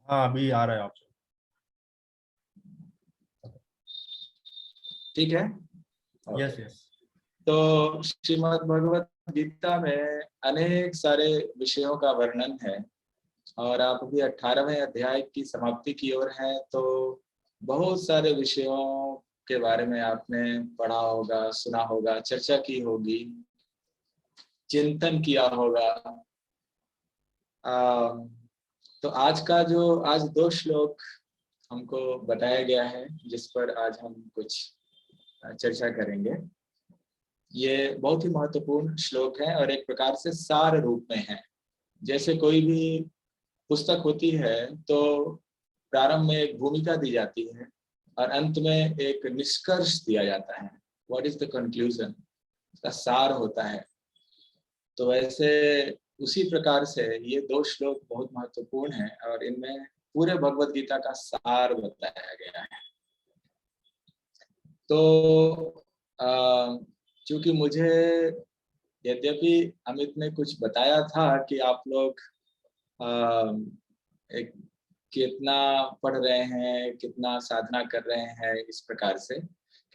हाँ, अभी आ रहा है ऑप्शन। ठीक है। Yes yes. तो श्रीमद् भगवत गीता में अनेक सारे विषयों का वर्णन है और आप अभी 18वें अध्याय की समाप्ति की ओर हैं, तो बहुत सारे विषयों के बारे में आपने पढ़ा होगा, सुना होगा, चर्चा की होगी, चिंतन किया होगा। तो आज 2 श्लोक हमको बताया गया है जिस पर आज हम कुछ चर्चा करेंगे। ये बहुत ही महत्वपूर्ण श्लोक है और एक प्रकार से सार रूप में है। जैसे कोई भी पुस्तक होती है तो प्रारंभ में एक भूमिका दी जाती है और अंत में एक निष्कर्ष दिया जाता है। व्हाट इज द कंक्लूजन, इसका सार होता है। तो वैसे उसी प्रकार से ये 2 श्लोक बहुत महत्वपूर्ण हैं और इनमें पूरे भगवत गीता का सार बताया गया है। तो चूंकि मुझे यद्यपि अमित ने कुछ बताया था कि आप लोग एक कितना पढ़ रहे हैं, कितना साधना कर रहे हैं इस प्रकार से,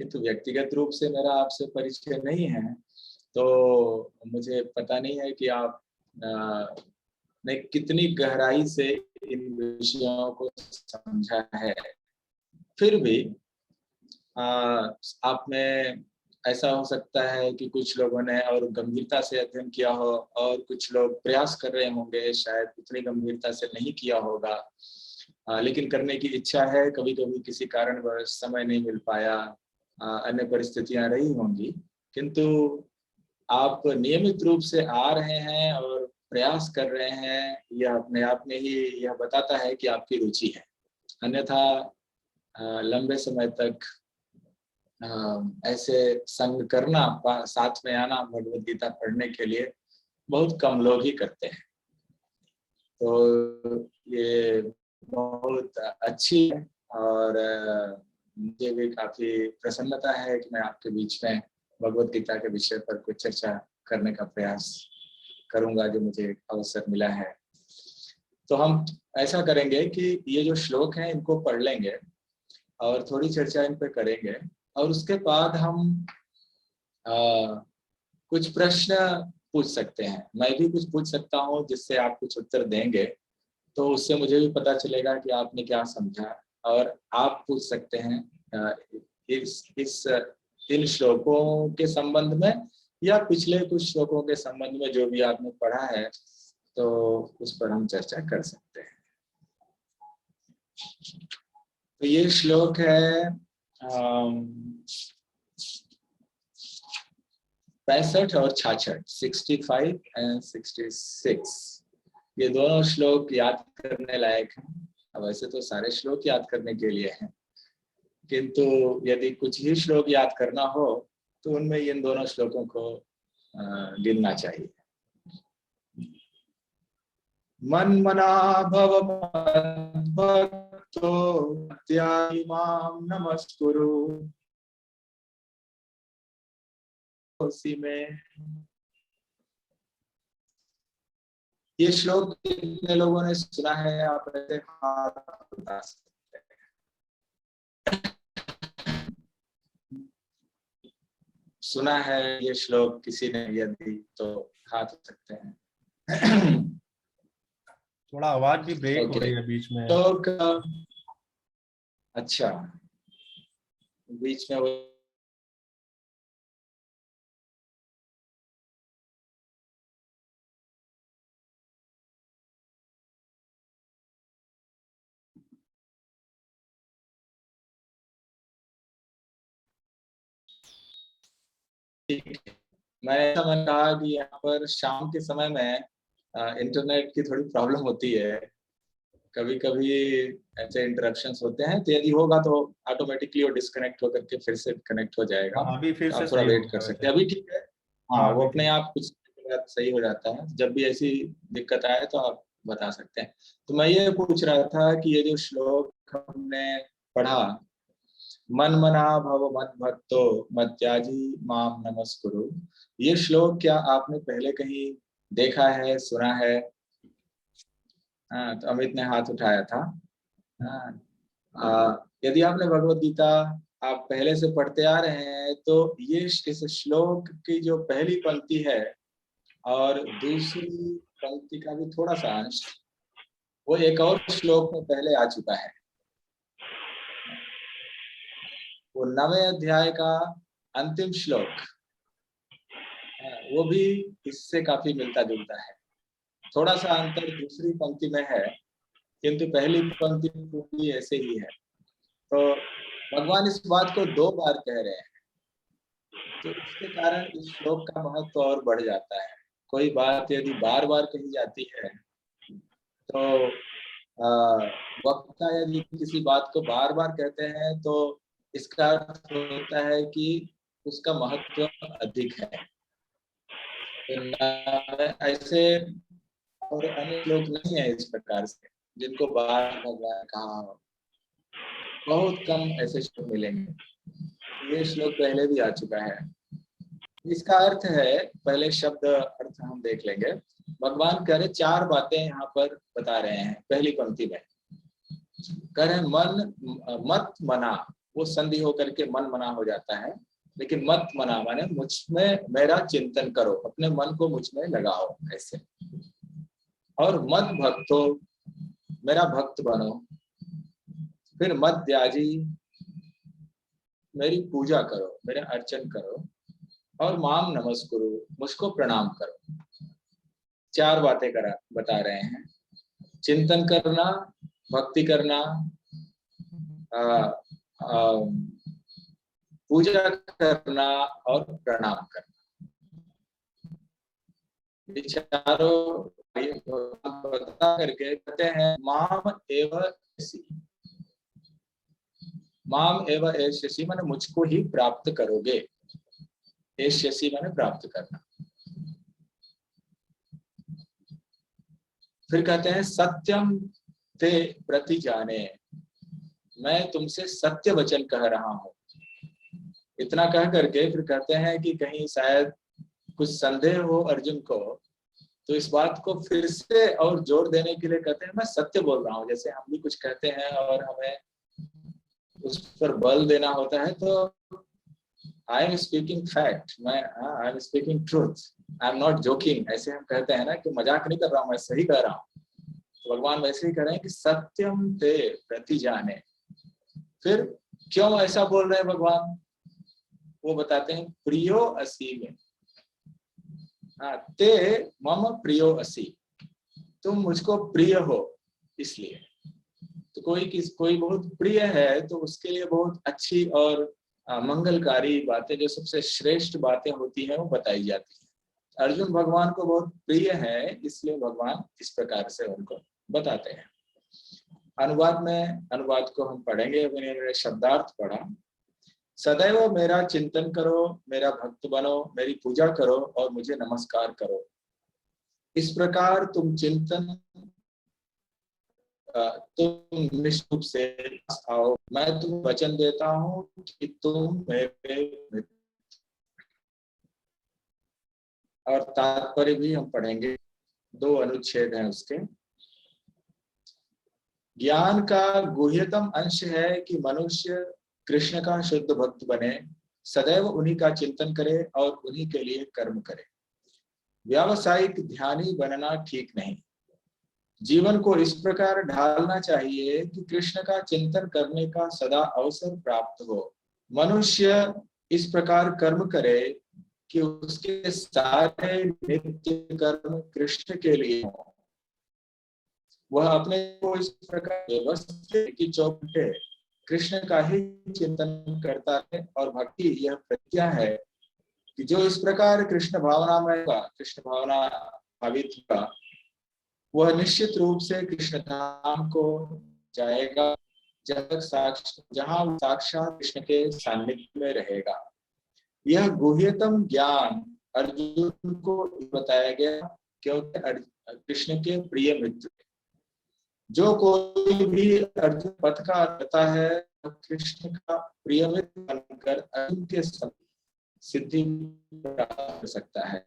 किंतु व्यक्तिगत रूप से मेरा आपसे परिचय नहीं है, तो मुझे पता नहीं है कि आप ने कितनी गहराई से इन विषयों को समझा है। फिर भी आप में ऐसा हो सकता है कि कुछ लोगों ने और गंभीरता से अध्ययन किया हो और कुछ लोग प्रयास कर रहे होंगे, शायद उतनी गंभीरता से नहीं किया होगा, लेकिन करने की इच्छा है। कभी कभी किसी कारणवश समय नहीं मिल पाया, अन्य परिस्थितियां रही होंगी, किंतु आप नियमित रूप से आ रहे हैं और प्रयास कर रहे हैं, यह अपने आप में ही यह बताता है कि आपकी रुचि है। अन्यथा लंबे समय तक ऐसे संग करना, साथ में आना भगवत गीता पढ़ने के लिए बहुत कम लोग ही करते हैं। तो ये बहुत अच्छी है और मुझे भी काफी प्रसन्नता है कि मैं आपके बीच में भगवत गीता के विषय पर कुछ चर्चा करने का प्रयास करूंगा, जो मुझे अवसर मिला है। तो हम ऐसा करेंगे कि ये जो श्लोक हैं इनको पढ़ लेंगे और थोड़ी चर्चा इन पर करेंगे और उसके बाद हम कुछ प्रश्न पूछ सकते हैं। मैं भी कुछ पूछ सकता हूँ जिससे आप कुछ उत्तर देंगे, तो उससे मुझे भी पता चलेगा कि आपने क्या समझा। और आप पूछ सकते हैं इस इन श्लोकों के संबंध में या पिछले कुछ श्लोकों के संबंध में, जो भी आपने पढ़ा है तो उस पर हम चर्चा कर सकते हैं। तो ये श्लोक है 65 और 66, 65 एंड 66। ये दोनों श्लोक याद करने लायक हैं। अब वैसे तो सारे श्लोक याद करने के लिए हैं, किंतु यदि कुछ ही श्लोक याद करना हो तो उनमें इन दोनों श्लोकों को गिनना चाहिए। मन मना भव मद्भक्तो मद्याजी मां नमस्कुरु। उसी में ये श्लोक कितने लोगों ने सुना है? आप ऐसे हाथ बता सकते हैं। सुना है ये श्लोक किसी ने? यदि तो हाथ उठा सकते हैं। थोड़ा आवाज भी ब्रेक हो ओके, रही है बीच में। तो अच्छा, बीच में वो मैंने कहा कि यहाँ पर शाम के समय में इंटरनेट की थोड़ी प्रॉब्लम होती है, कभी कभी ऐसे इंटरप्शंस होते हैं। तो यदि होगा तो ऑटोमेटिकली वो डिस्कनेक्ट होकर के फिर से कनेक्ट हो जाएगा। हाँ, अभी फिर तो से आप थोड़ा सही हो वेट कर गया सकते वैसे। हैं। अभी ठीक है? हाँ, हाँ, वो अभी अपने ठीक। आप कुछ बाद सही हो जाता है। जब भी ऐसी दिक्कत आए तो आप बता सकते हैं। तो मैं ये पूछ रहा था कि ये जो श्लोक हमने पढ़ा, मन मना भव मद भक्तो मत त्याजी माम नमस्कुरु, ये श्लोक क्या आपने पहले कहीं देखा है, सुना है? हाँ, तो अमित ने हाथ उठाया था। हाँ, यदि आपने भगवत गीता आप पहले से पढ़ते आ रहे हैं तो ये इस श्लोक की जो पहली पंक्ति है और दूसरी पंक्ति का भी थोड़ा सा अंश वो एक और श्लोक में पहले आ चुका है। वो 9वें अध्याय का अंतिम श्लोक वो भी इससे काफी मिलता जुलता है। थोड़ा सा अंतर दूसरी पंक्ति में है किंतु पहली पंक्ति पूरी ऐसे ही है। तो भगवान इस बात को 2 बार कह रहे हैं, तो इसके कारण इस श्लोक का महत्व और बढ़ जाता है। कोई बात यदि बार बार कही जाती है तो वक्ता यदि किसी बात को बार बार कहते हैं तो इसका अर्थ होता है कि उसका महत्व अधिक है। तो ऐसे और अन्य लोग नहीं है इस प्रकार से जिनको बार बार कहा हो, बहुत कम ऐसे श्लोक मिलेंगे। ये श्लोक पहले भी आ चुका है। इसका अर्थ है, पहले शब्द अर्थ हम देख लेंगे। भगवान कह रहे 4 बातें यहाँ पर बता रहे हैं पहली पंक्ति में। कह रहे मन मत मना, वो संधि होकर के मन मना हो जाता है, लेकिन मत मना माने मुझ में मेरा चिंतन करो, अपने मन को मुझ में लगाओ ऐसे। और मत भक्तो, मेरा भक्त बनो। फिर मत त्याजी, मेरी पूजा करो, मेरा अर्चन करो। और माम नमस्कुरु, मुझको प्रणाम करो। 4 बातें बता रहे हैं। चिंतन करना, भक्ति करना, पूजा करना और प्रणाम करना। ये चारों बता करके कहते हैं माम एव एसी। माम एव एसी माने मुझको ही प्राप्त करोगे। एष्यसि माने प्राप्त करना। फिर कहते हैं सत्यम ते प्रति जाने, मैं तुमसे सत्य वचन कह रहा हूं। इतना कह करके फिर कहते हैं कि कहीं शायद कुछ संदेह हो अर्जुन को, तो इस बात को फिर से और जोर देने के लिए कहते हैं मैं सत्य बोल रहा हूं। जैसे हम भी कुछ कहते हैं और हमें उस पर बल देना होता है तो I am speaking fact, I am speaking truth, I am not joking, ऐसे हम कहते हैं ना कि मजाक नहीं कर रहा हूं, मैं सही कह रहा हूं। तो भगवान वैसे ही कह रहे हैं कि सत्यम ते प्रति जाने। फिर क्यों ऐसा बोल रहे हैं भगवान, वो बताते हैं प्रियो असी में। ते मम प्रियो असी, तुम मुझको प्रिय हो इसलिए। तो कोई बहुत प्रिय है तो उसके लिए बहुत अच्छी और मंगलकारी बातें, जो सबसे श्रेष्ठ बातें होती हैं वो बताई जाती है। अर्जुन भगवान को बहुत प्रिय है, इसलिए भगवान इस प्रकार से उनको बताते हैं। अनुवाद को हम पढ़ेंगे। मैंने शब्दार्थ पढ़ा। सदैव मेरा चिंतन करो, मेरा भक्त बनो, मेरी पूजा करो और मुझे नमस्कार करो। इस प्रकार तुम चिंतन तुम निश्चित रूप से आओ, मैं तुम्हें वचन देता हूँ कि तुम मेरे। और तात्पर्य भी हम पढ़ेंगे, 2 अनुच्छेद हैं उसके। ज्ञान का गुह्यतम अंश है कि मनुष्य कृष्ण का शुद्ध भक्त बने, सदैव उन्हीं का चिंतन करे और उन्हीं के लिए कर्म करे। व्यावसायिक ध्यानी बनना ठीक नहीं। जीवन को इस प्रकार ढालना चाहिए कि कृष्ण का चिंतन करने का सदा अवसर प्राप्त हो। मनुष्य इस प्रकार कर्म करे कि उसके सारे नित्य कर्म कृष्ण के लिए हो। वह अपने को इस प्रकार व्यवस्थित की चौपटे कृष्ण का ही चिंतन करता है। और भक्ति यह प्रतिज्ञा है कि जो इस प्रकार कृष्ण भावना में होगा, कृष्ण भावना भावित होगा, वह निश्चित रूप से कृष्ण धाम को जाएगा, जहां साक्षात कृष्ण के सानिध्य में रहेगा। यह गुह्यतम ज्ञान अर्जुन को बताया गया क्योंकि कृष्ण के प्रिय मित्र। जो कोई भी अर्जुन पथ का रहता है कृष्ण का प्रिय मित्र बनकर अर्जुन के सिद्धि प्राप्त कर सकता है।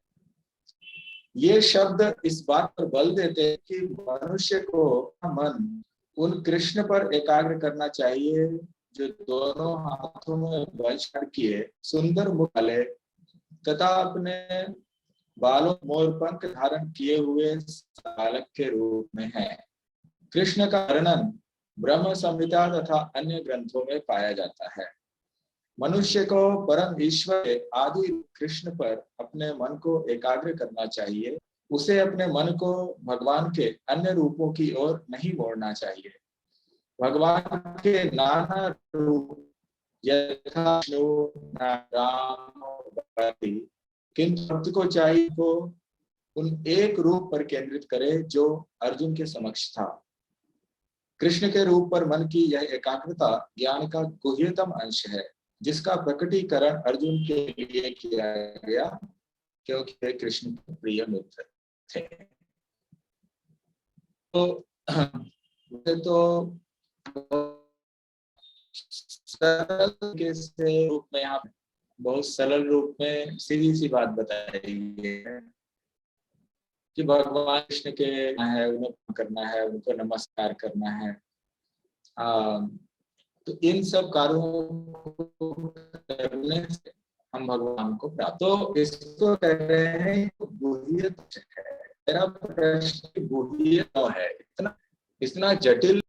ये शब्द इस बात पर बल देते हैं कि मनुष्य को मन उन कृष्ण पर एकाग्र करना चाहिए जो दोनों हाथों में वज्र किए सुंदर मुख वाले तथा अपने बालों मोर पंख धारण किए हुए बालक के रूप में है। कृष्ण का वर्णन ब्रह्म संहिता तथा अन्य ग्रंथों में पाया जाता है। मनुष्य को परम ईश्वर के आदि कृष्ण पर अपने मन को एकाग्र करना चाहिए। उसे अपने मन को भगवान के अन्य रूपों की ओर नहीं मोड़ना चाहिए। भगवान के नाना रूप यथा विष्णु, राम, किंतु भक्त को चाहिए को उन एक रूप पर केंद्रित करे जो अर्जुन के समक्ष था। कृष्ण के रूप पर मन की यह एकाग्रता ज्ञान का गुह्यतम अंश है जिसका प्रकटीकरण अर्जुन के लिए किया गया क्योंकि वे कृष्ण के प्रिय मित्र थे। तो सरल से रूप में यहाँ बहुत सरल रूप में सीधी सी बात बताई है कि भगवान कृष्ण के है, उन्हें करना है, उनको नमस्कार करना है। तो इन सब कार्यों को करने से हम भगवान को प्राप्त, तो इसको कह रहे हैं गुह्यत है। मेरा प्रश्न गुह्यत क्यों है, इतना इतना जटिल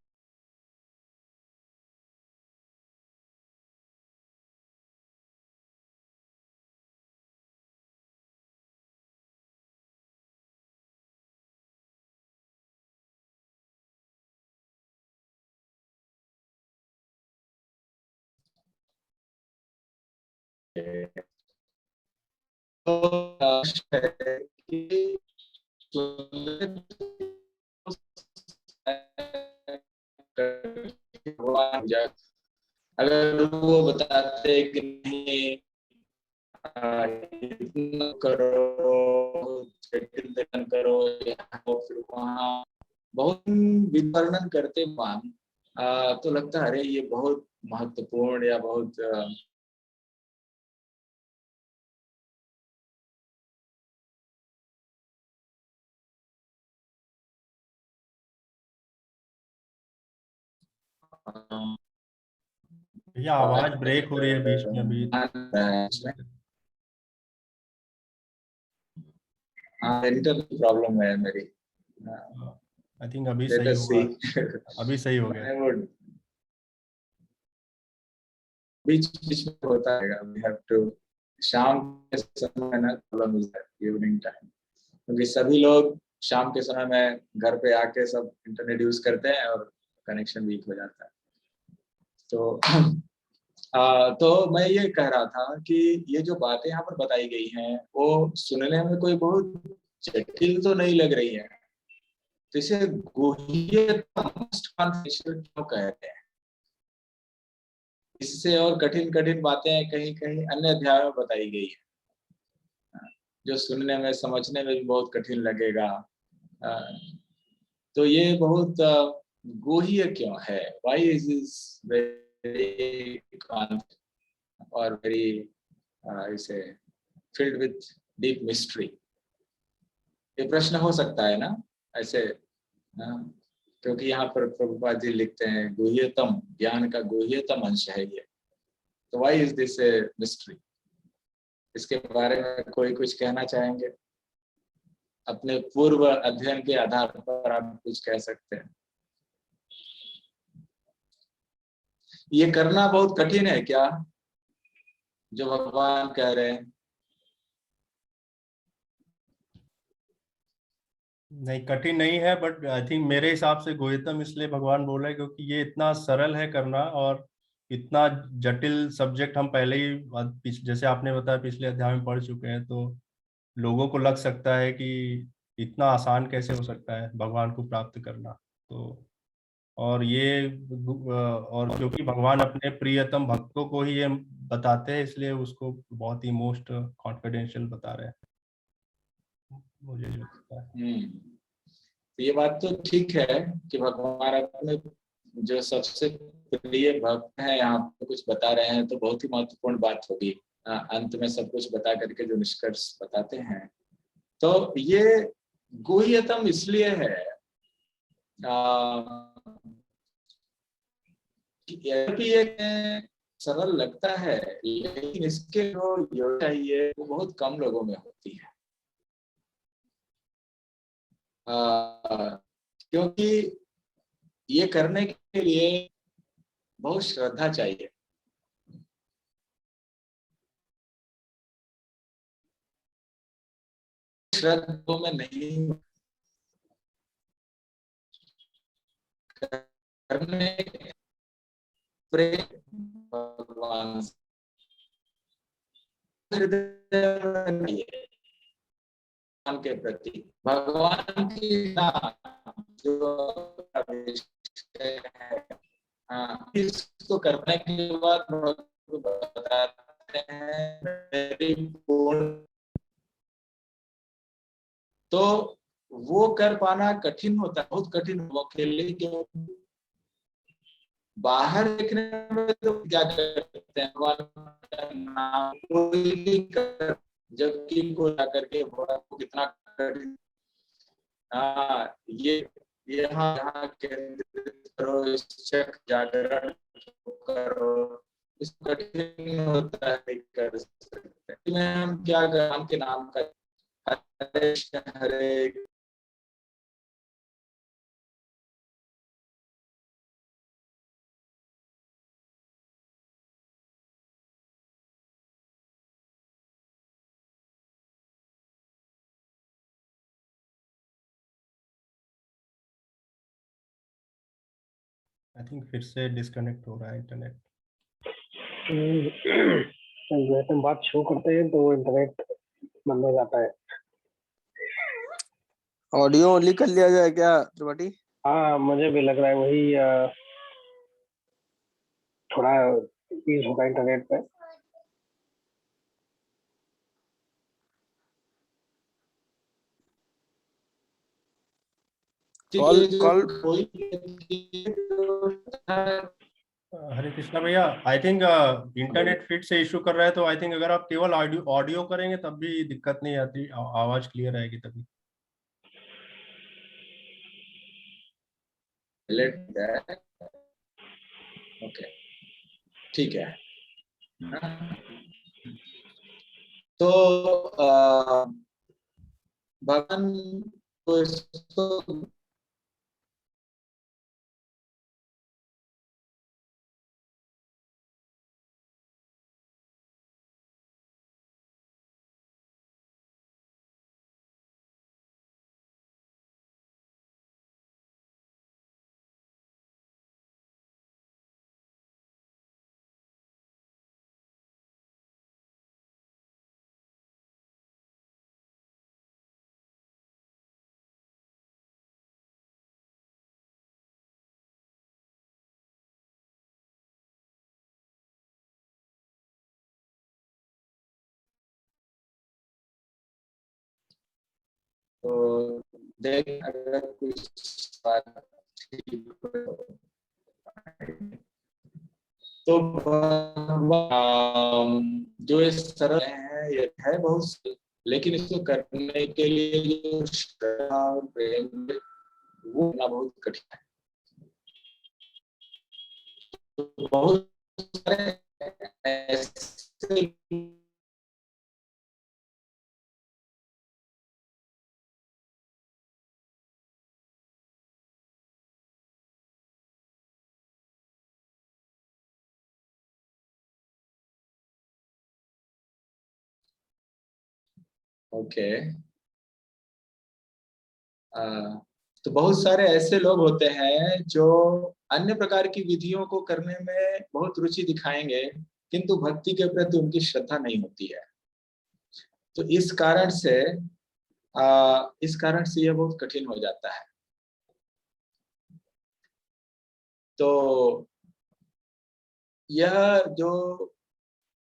अगर वो बताते कि नहीं इतना करो, जटिल ध्यान करो, फिर वहाँ बहुत विवरण करते मान, तो लगता है अरे ये बहुत महत्वपूर्ण या बहुत भैया आवाज ब्रेक हो रही है बीच में अभी। इंटरनेट प्रॉब्लम है मेरी। आई थिंक अभी Let सही us होगा। see. अभी सही हो गया। I would बीच बीच में होता है। We have to शाम के समय ना प्रॉब्लम इज इवनिंग टाइम, क्योंकि सभी लोग शाम के समय में घर पे आके सब इंटरनेट यूज करते हैं और कनेक्शन वीक हो जाता है। तो तो मैं ये कह रहा था कि ये जो बातें यहाँ पर बताई गई हैं वो सुनने में कोई बहुत जटिल तो नहीं लग रही है, तो इसे गुह्यतम क्यों कहते हैं? इससे और कठिन कठिन बातें कहीं कहीं अन्य अध्याय में बताई गई है जो सुनने में समझने में भी बहुत कठिन लगेगा। तो ये बहुत गुह्य क्यों है? Why is this very और वेरी इसे filled with deep mystery? ये प्रश्न हो सकता है ना ऐसे, क्योंकि यहाँ पर प्रभुपाद जी लिखते हैं गुह्यतम, ज्ञान का गुह्यतम अंश है ये, तो why is this a mystery? इसके बारे में कोई कुछ कहना चाहेंगे? अपने पूर्व अध्ययन के आधार पर आप कुछ कह सकते हैं। ये करना बहुत कठिन है क्या जो भगवान कह रहे हैं? नहीं, कठिन नहीं है, बट आई थिंक मेरे हिसाब से गुह्यतम इसलिए भगवान बोल रहे हैं क्योंकि ये इतना सरल है करना, और इतना जटिल सब्जेक्ट हम पहले ही जैसे आपने बताया पिछले अध्याय में पढ़ चुके हैं, तो लोगों को लग सकता है कि इतना आसान कैसे हो सकता है भगवान को प्राप्त करना। तो और ये और क्योंकि भगवान अपने प्रियतम भक्तों को ही ये बताते हैं, इसलिए उसको बहुत ही मोस्ट कॉन्फिडेंशियल बता रहे हैं, मुझे जो लगता है। तो ये बात तो ठीक है कि भगवान अपने जो सबसे प्रिय भक्त हैं यहाँ पे कुछ बता रहे हैं, तो बहुत ही महत्वपूर्ण बात होगी। अंत में सब कुछ बता करके जो निष्कर्ष बताते हैं तो ये गुह्यतम इसलिए है कि ये सरल लगता है, लेकिन इसके जो योजना चाहिए वो बहुत कम लोगों में होती है। क्योंकि ये करने के लिए बहुत श्रद्धा चाहिए। श्रद्धा में नहीं करने प्रेम भगवान भगवान के प्रति, भगवान की जो इसको करने के बाद बताते हैं तो वो कर पाना कठिन होता है, बहुत कठिन हो के लिए। क्योंकि बाहर देखने में तो क्या करते हैं जबकि को जाकर के कितना कठिन। ये यहाँ यहाँ केंद्रित करो, इस चक जागरण करो, इस कठिन होता है कर सकते हैं। हम क्या भगवान के नाम का हरे हरे आई थिंक फिर से डिस्कनेक्ट हो रहा है इंटरनेट। जैसे हम बात शुरू करते हैं तो इंटरनेट बंद हो जाता है। ऑडियो ओनली कर लिया जाए क्या त्रिपाठी? हाँ, मुझे भी लग रहा है वही थोड़ा यूज होगा इंटरनेट पे। कॉल हरे कृष्णा भैया, आई थिंक इंटरनेट फिर से इशू कर रहा है, तो आई थिंक अगर आप केवल ऑडियो ऑडियो करेंगे तब भी दिक्कत नहीं आती, आवाज क्लियर आएगी तभी। ओके, ठीक है। तो भगवान को इसको तो देख अगर कुछ बात ठीक तो जो इस सरल है, ये है बहुत, लेकिन इसको करने के लिए जो श्रद्धा और प्रेम वो होना बहुत कठिन है। तो बहुत सारे ऐसे ओके तो बहुत सारे ऐसे लोग होते हैं जो अन्य प्रकार की विधियों को करने में बहुत रुचि दिखाएंगे, किंतु भक्ति के प्रति उनकी श्रद्धा नहीं होती है। तो इस कारण से यह बहुत कठिन हो जाता है। तो यह जो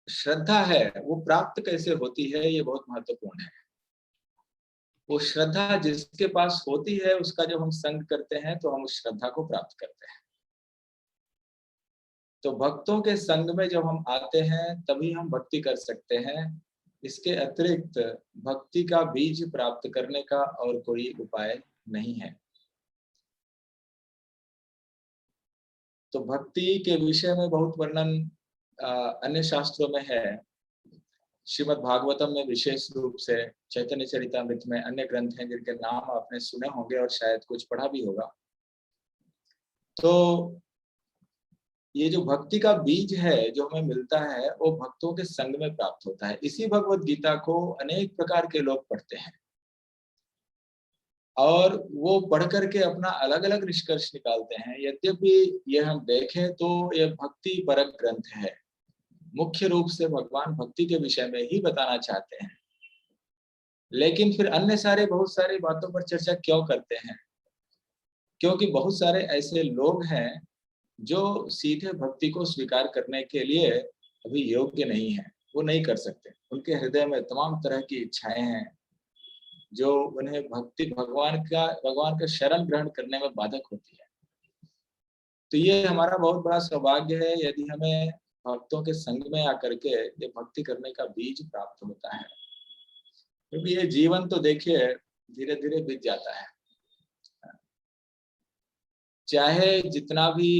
श्रद्धा है वो प्राप्त कैसे होती है, ये बहुत महत्वपूर्ण है। वो श्रद्धा जिसके पास होती है उसका जब हम संग करते हैं तो हम उस श्रद्धा को प्राप्त करते हैं। तो भक्तों के संग में जब हम आते हैं तभी हम भक्ति कर सकते हैं। इसके अतिरिक्त भक्ति का बीज प्राप्त करने का और कोई उपाय नहीं है। तो भक्ति के विषय में बहुत वर्णन अन्य शास्त्रों में है। श्रीमद् भागवतम में विशेष रूप से, चैतन्य चरितामृत में, अन्य ग्रंथ हैं जिनके नाम आपने सुने होंगे और शायद कुछ पढ़ा भी होगा। तो ये जो भक्ति का बीज है जो हमें मिलता है वो भक्तों के संग में प्राप्त होता है। इसी भगवत गीता को अनेक प्रकार के लोग पढ़ते हैं और वो पढ़ करके अपना अलग अलग निष्कर्ष निकालते हैं। यद्यपि ये हम देखें तो ये भक्ति परक ग्रंथ है, मुख्य रूप से भगवान भक्ति के विषय में ही बताना चाहते हैं, लेकिन फिर अन्य सारे बहुत सारी बातों पर चर्चा क्यों करते हैं? क्योंकि बहुत सारे ऐसे लोग हैं जो सीधे भक्ति को स्वीकार करने के लिए अभी योग्य नहीं है, वो नहीं कर सकते। उनके हृदय में तमाम तरह की इच्छाएं हैं जो उन्हें भगवान का शरण ग्रहण करने में बाधक होती है। तो ये हमारा बहुत बड़ा सौभाग्य है यदि हमें भक्तों के संग में आकर के ये भक्ति करने का बीज प्राप्त होता है, क्योंकि ये जीवन तो देखिए धीरे धीरे बीत जाता है। चाहे जितना भी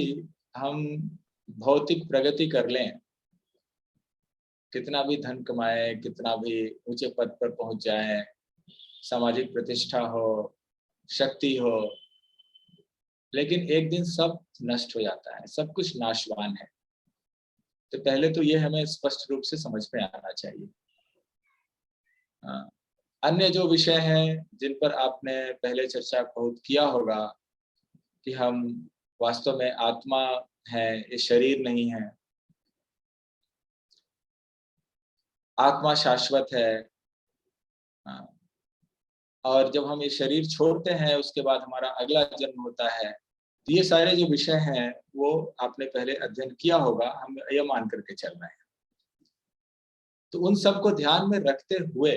हम भौतिक प्रगति कर लें, कितना भी धन कमाए, कितना भी ऊंचे पद पर पहुंच जाए, सामाजिक प्रतिष्ठा हो, शक्ति हो, लेकिन एक दिन सब नष्ट हो जाता है, सब कुछ नाशवान है। तो पहले तो ये हमें स्पष्ट रूप से समझ में आना चाहिए। अन्य जो विषय हैं जिन पर आपने पहले चर्चा बहुत किया होगा कि हम वास्तव में आत्मा है, ये शरीर नहीं है, आत्मा शाश्वत है, और जब हम ये शरीर छोड़ते हैं उसके बाद हमारा अगला जन्म होता है। तो ये सारे जो विषय हैं वो आपने पहले अध्ययन किया होगा, हम ये मान करके चल रहे हैं। तो उन सब को ध्यान में रखते हुए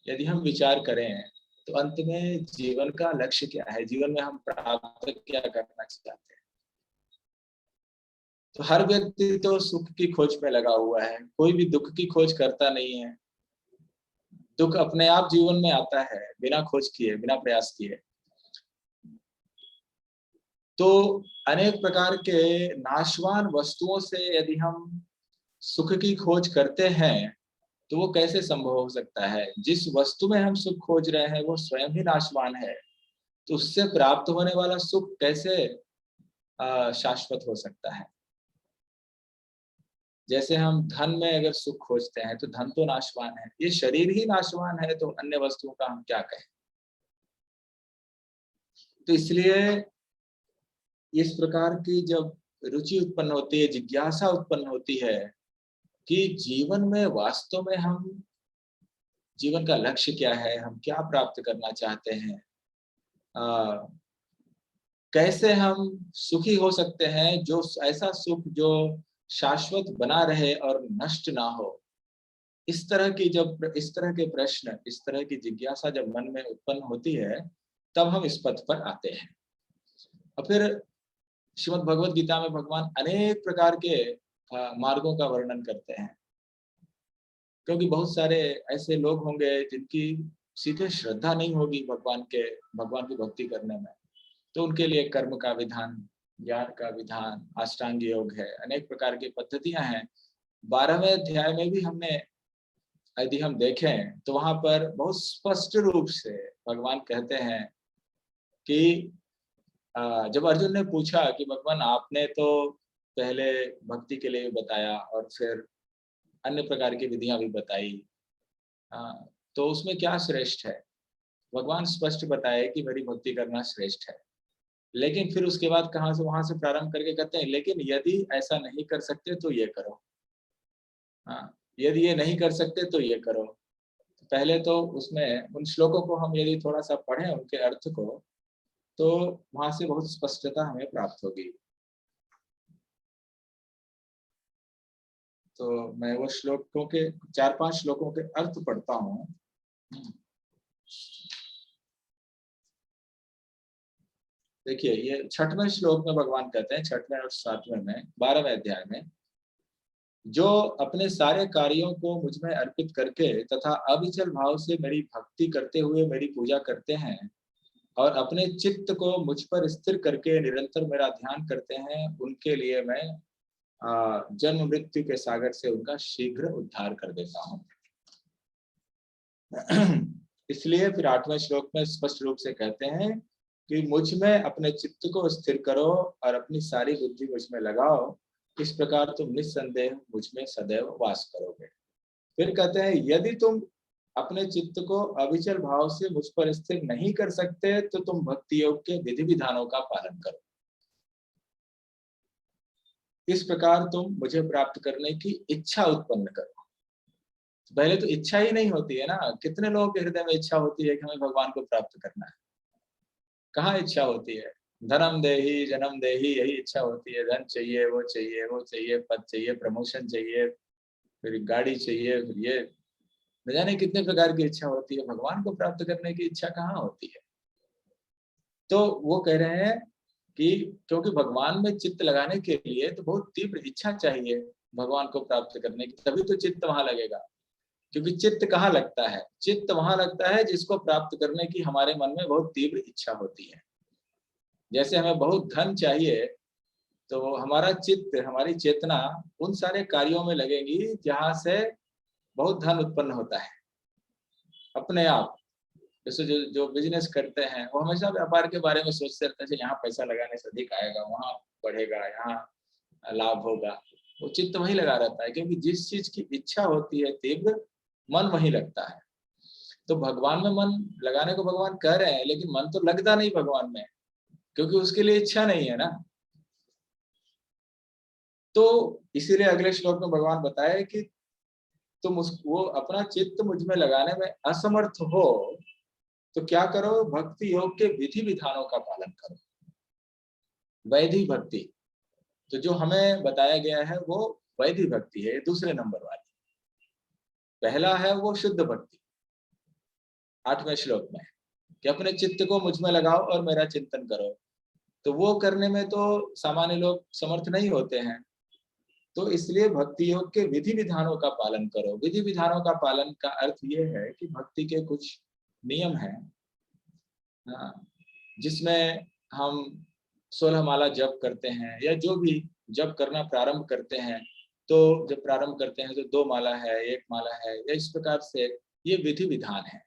यदि हम विचार करें तो अंत में जीवन का लक्ष्य क्या है, जीवन में हम प्राप्त क्या करना चाहते हैं। तो हर व्यक्ति तो सुख की खोज में लगा हुआ है, कोई भी दुख की खोज करता नहीं है। दुख अपने आप जीवन में आता है बिना खोज किए, बिना प्रयास किए। तो अनेक प्रकार के नाशवान वस्तुओं से यदि हम सुख की खोज करते हैं तो वो कैसे संभव हो सकता है? जिस वस्तु में हम सुख खोज रहे हैं वो स्वयं ही नाशवान है, तो उससे प्राप्त होने वाला सुख कैसे शाश्वत हो सकता है? जैसे हम धन में अगर सुख खोजते हैं तो धन तो नाशवान है, ये शरीर ही नाशवान है, तो अन्य वस्तुओं का हम क्या कहें? तो इसलिए इस प्रकार की जब रुचि उत्पन्न होती है, जिज्ञासा उत्पन्न होती है कि जीवन में वास्तव में हम, जीवन का लक्ष्य क्या है, हम क्या प्राप्त करना चाहते हैं, कैसे हम सुखी हो सकते हैं, जो ऐसा सुख जो शाश्वत बना रहे और नष्ट ना हो। इस तरह के प्रश्न, इस तरह की जिज्ञासा जब मन में उत्पन्न होती है तब हम इस पथ पर आते हैं। और फिर श्रीमद् भगवद गीता में भगवान अनेक प्रकार के मार्गों का वर्णन करते हैं, क्योंकि बहुत सारे ऐसे लोग होंगे जिनकी सीधे श्रद्धा नहीं होगी भगवान की भक्ति करने में। तो उनके लिए कर्म का विधान, ज्ञान का विधान, अष्टांग योग है, अनेक प्रकार की पद्धतियां हैं। 12वें अध्याय में भी हमने यदि हम देखें तो वहां पर बहुत स्पष्ट रूप से भगवान कहते हैं कि जब अर्जुन ने पूछा कि भगवान आपने तो पहले भक्ति के लिए बताया और फिर अन्य प्रकार की विधियां भी बताई, तो उसमें क्या श्रेष्ठ है? भगवान स्पष्ट बताए कि मेरी भक्ति करना श्रेष्ठ है। लेकिन फिर उसके बाद वहां से प्रारंभ करके कहते हैं लेकिन यदि ऐसा नहीं कर सकते तो ये करो, यदि ये नहीं कर सकते तो ये करो। पहले तो उसमें उन श्लोकों को हम यदि थोड़ा सा पढ़ें उनके अर्थ को, तो वहां से बहुत स्पष्टता हमें प्राप्त होगी। तो मैं वो श्लोकों के 4-5 श्लोकों के अर्थ पढ़ता हूँ। देखिए, ये 6वें श्लोक में भगवान कहते हैं, 6वें और 7वें में, 12वें अध्याय में, जो अपने सारे कार्यों को मुझ में अर्पित करके तथा अविचल भाव से मेरी भक्ति करते हुए मेरी पूजा करते हैं और अपने चित्त को मुझ पर स्थिर करके निरंतर मेरा ध्यान करते हैं, उनके लिए मैं जन्म मृत्यु के सागर से उनका शीघ्र उद्धार कर देता हूँ। इसलिए फिर 8वें श्लोक में स्पष्ट रूप से कहते हैं कि मुझ में अपने चित्त को स्थिर करो और अपनी सारी बुद्धि मुझ में लगाओ, इस प्रकार तुम निस्संदेह मुझ में सदैव वास करोगे। फिर कहते हैं यदि तुम अपने चित्त को अविचल भाव से मुझ पर स्थिर नहीं कर सकते तो तुम भक्ति योग के विधि विधानों का पालन करो। इस प्रकार तुम मुझे प्राप्त करने की इच्छा उत्पन्न करो। पहले तो इच्छा ही नहीं होती है ना। कितने लोगों के हृदय में इच्छा होती है कि हमें भगवान को प्राप्त करना है? कहाँ इच्छा होती है? धनम देही जन्म देही, यही इच्छा होती है। धन चाहिए, वो चाहिए, वो चाहिए, पद चाहिए, प्रमोशन चाहिए, फिर गाड़ी चाहिए, फिर ये न जाने कितने प्रकार की इच्छा होती है। भगवान को प्राप्त करने की इच्छा कहाँ होती है? तो वो कह रहे हैं कि क्योंकि भगवान में चित्त लगाने के लिए तो बहुत तीव्र इच्छा चाहिए भगवान को प्राप्त करने की, तभी तो चित्त वहां लगेगा। क्योंकि चित्त कहाँ लगता है? चित्त वहां लगता है जिसको प्राप्त करने की हमारे मन में बहुत तीव्र इच्छा होती है। जैसे हमें बहुत धन चाहिए तो हमारा चित्त, हमारी चेतना उन सारे कार्यों में लगेगी जहां से बहुत धन उत्पन्न होता है अपने आप। जैसे जो बिजनेस करते हैं वो हमेशा व्यापार के बारे में सोचते रहते हैं, यहाँ पैसा लगाने से अधिक आएगा, वहां बढ़ेगा, यहाँ लाभ होगा। वो चित्त वही लगा रहता है, क्योंकि जिस चीज की इच्छा होती है तीव्र, मन वही लगता है। तो भगवान में मन लगाने को भगवान कह रहे हैं, लेकिन मन तो लगता नहीं भगवान में, क्योंकि उसके लिए इच्छा नहीं है ना। तो इसीलिए अगले श्लोक में भगवान बताए कि तुम वो अपना चित्त मुझ में लगाने में असमर्थ हो तो क्या करो? भक्ति योग के विधि विधानों का पालन करो। वैधिक भक्ति, तो जो हमें बताया गया है वो वैधिक भक्ति है, दूसरे नंबर वाली। पहला है वो शुद्ध भक्ति 8वें श्लोक में, कि अपने चित्त को मुझ में लगाओ और मेरा चिंतन करो। तो वो करने में तो सामान्य लोग समर्थ नहीं होते हैं, तो इसलिए भक्ति योग के विधि विधानों का पालन करो। विधि विधानों का पालन का अर्थ ये है कि भक्ति के कुछ नियम हैं, जिसमें हम 16 माला जप करते हैं, या जो भी जप करना प्रारंभ करते हैं, तो जब प्रारंभ करते हैं तो 2 माला है, 1 माला है, या इस प्रकार से ये विधि विधान है।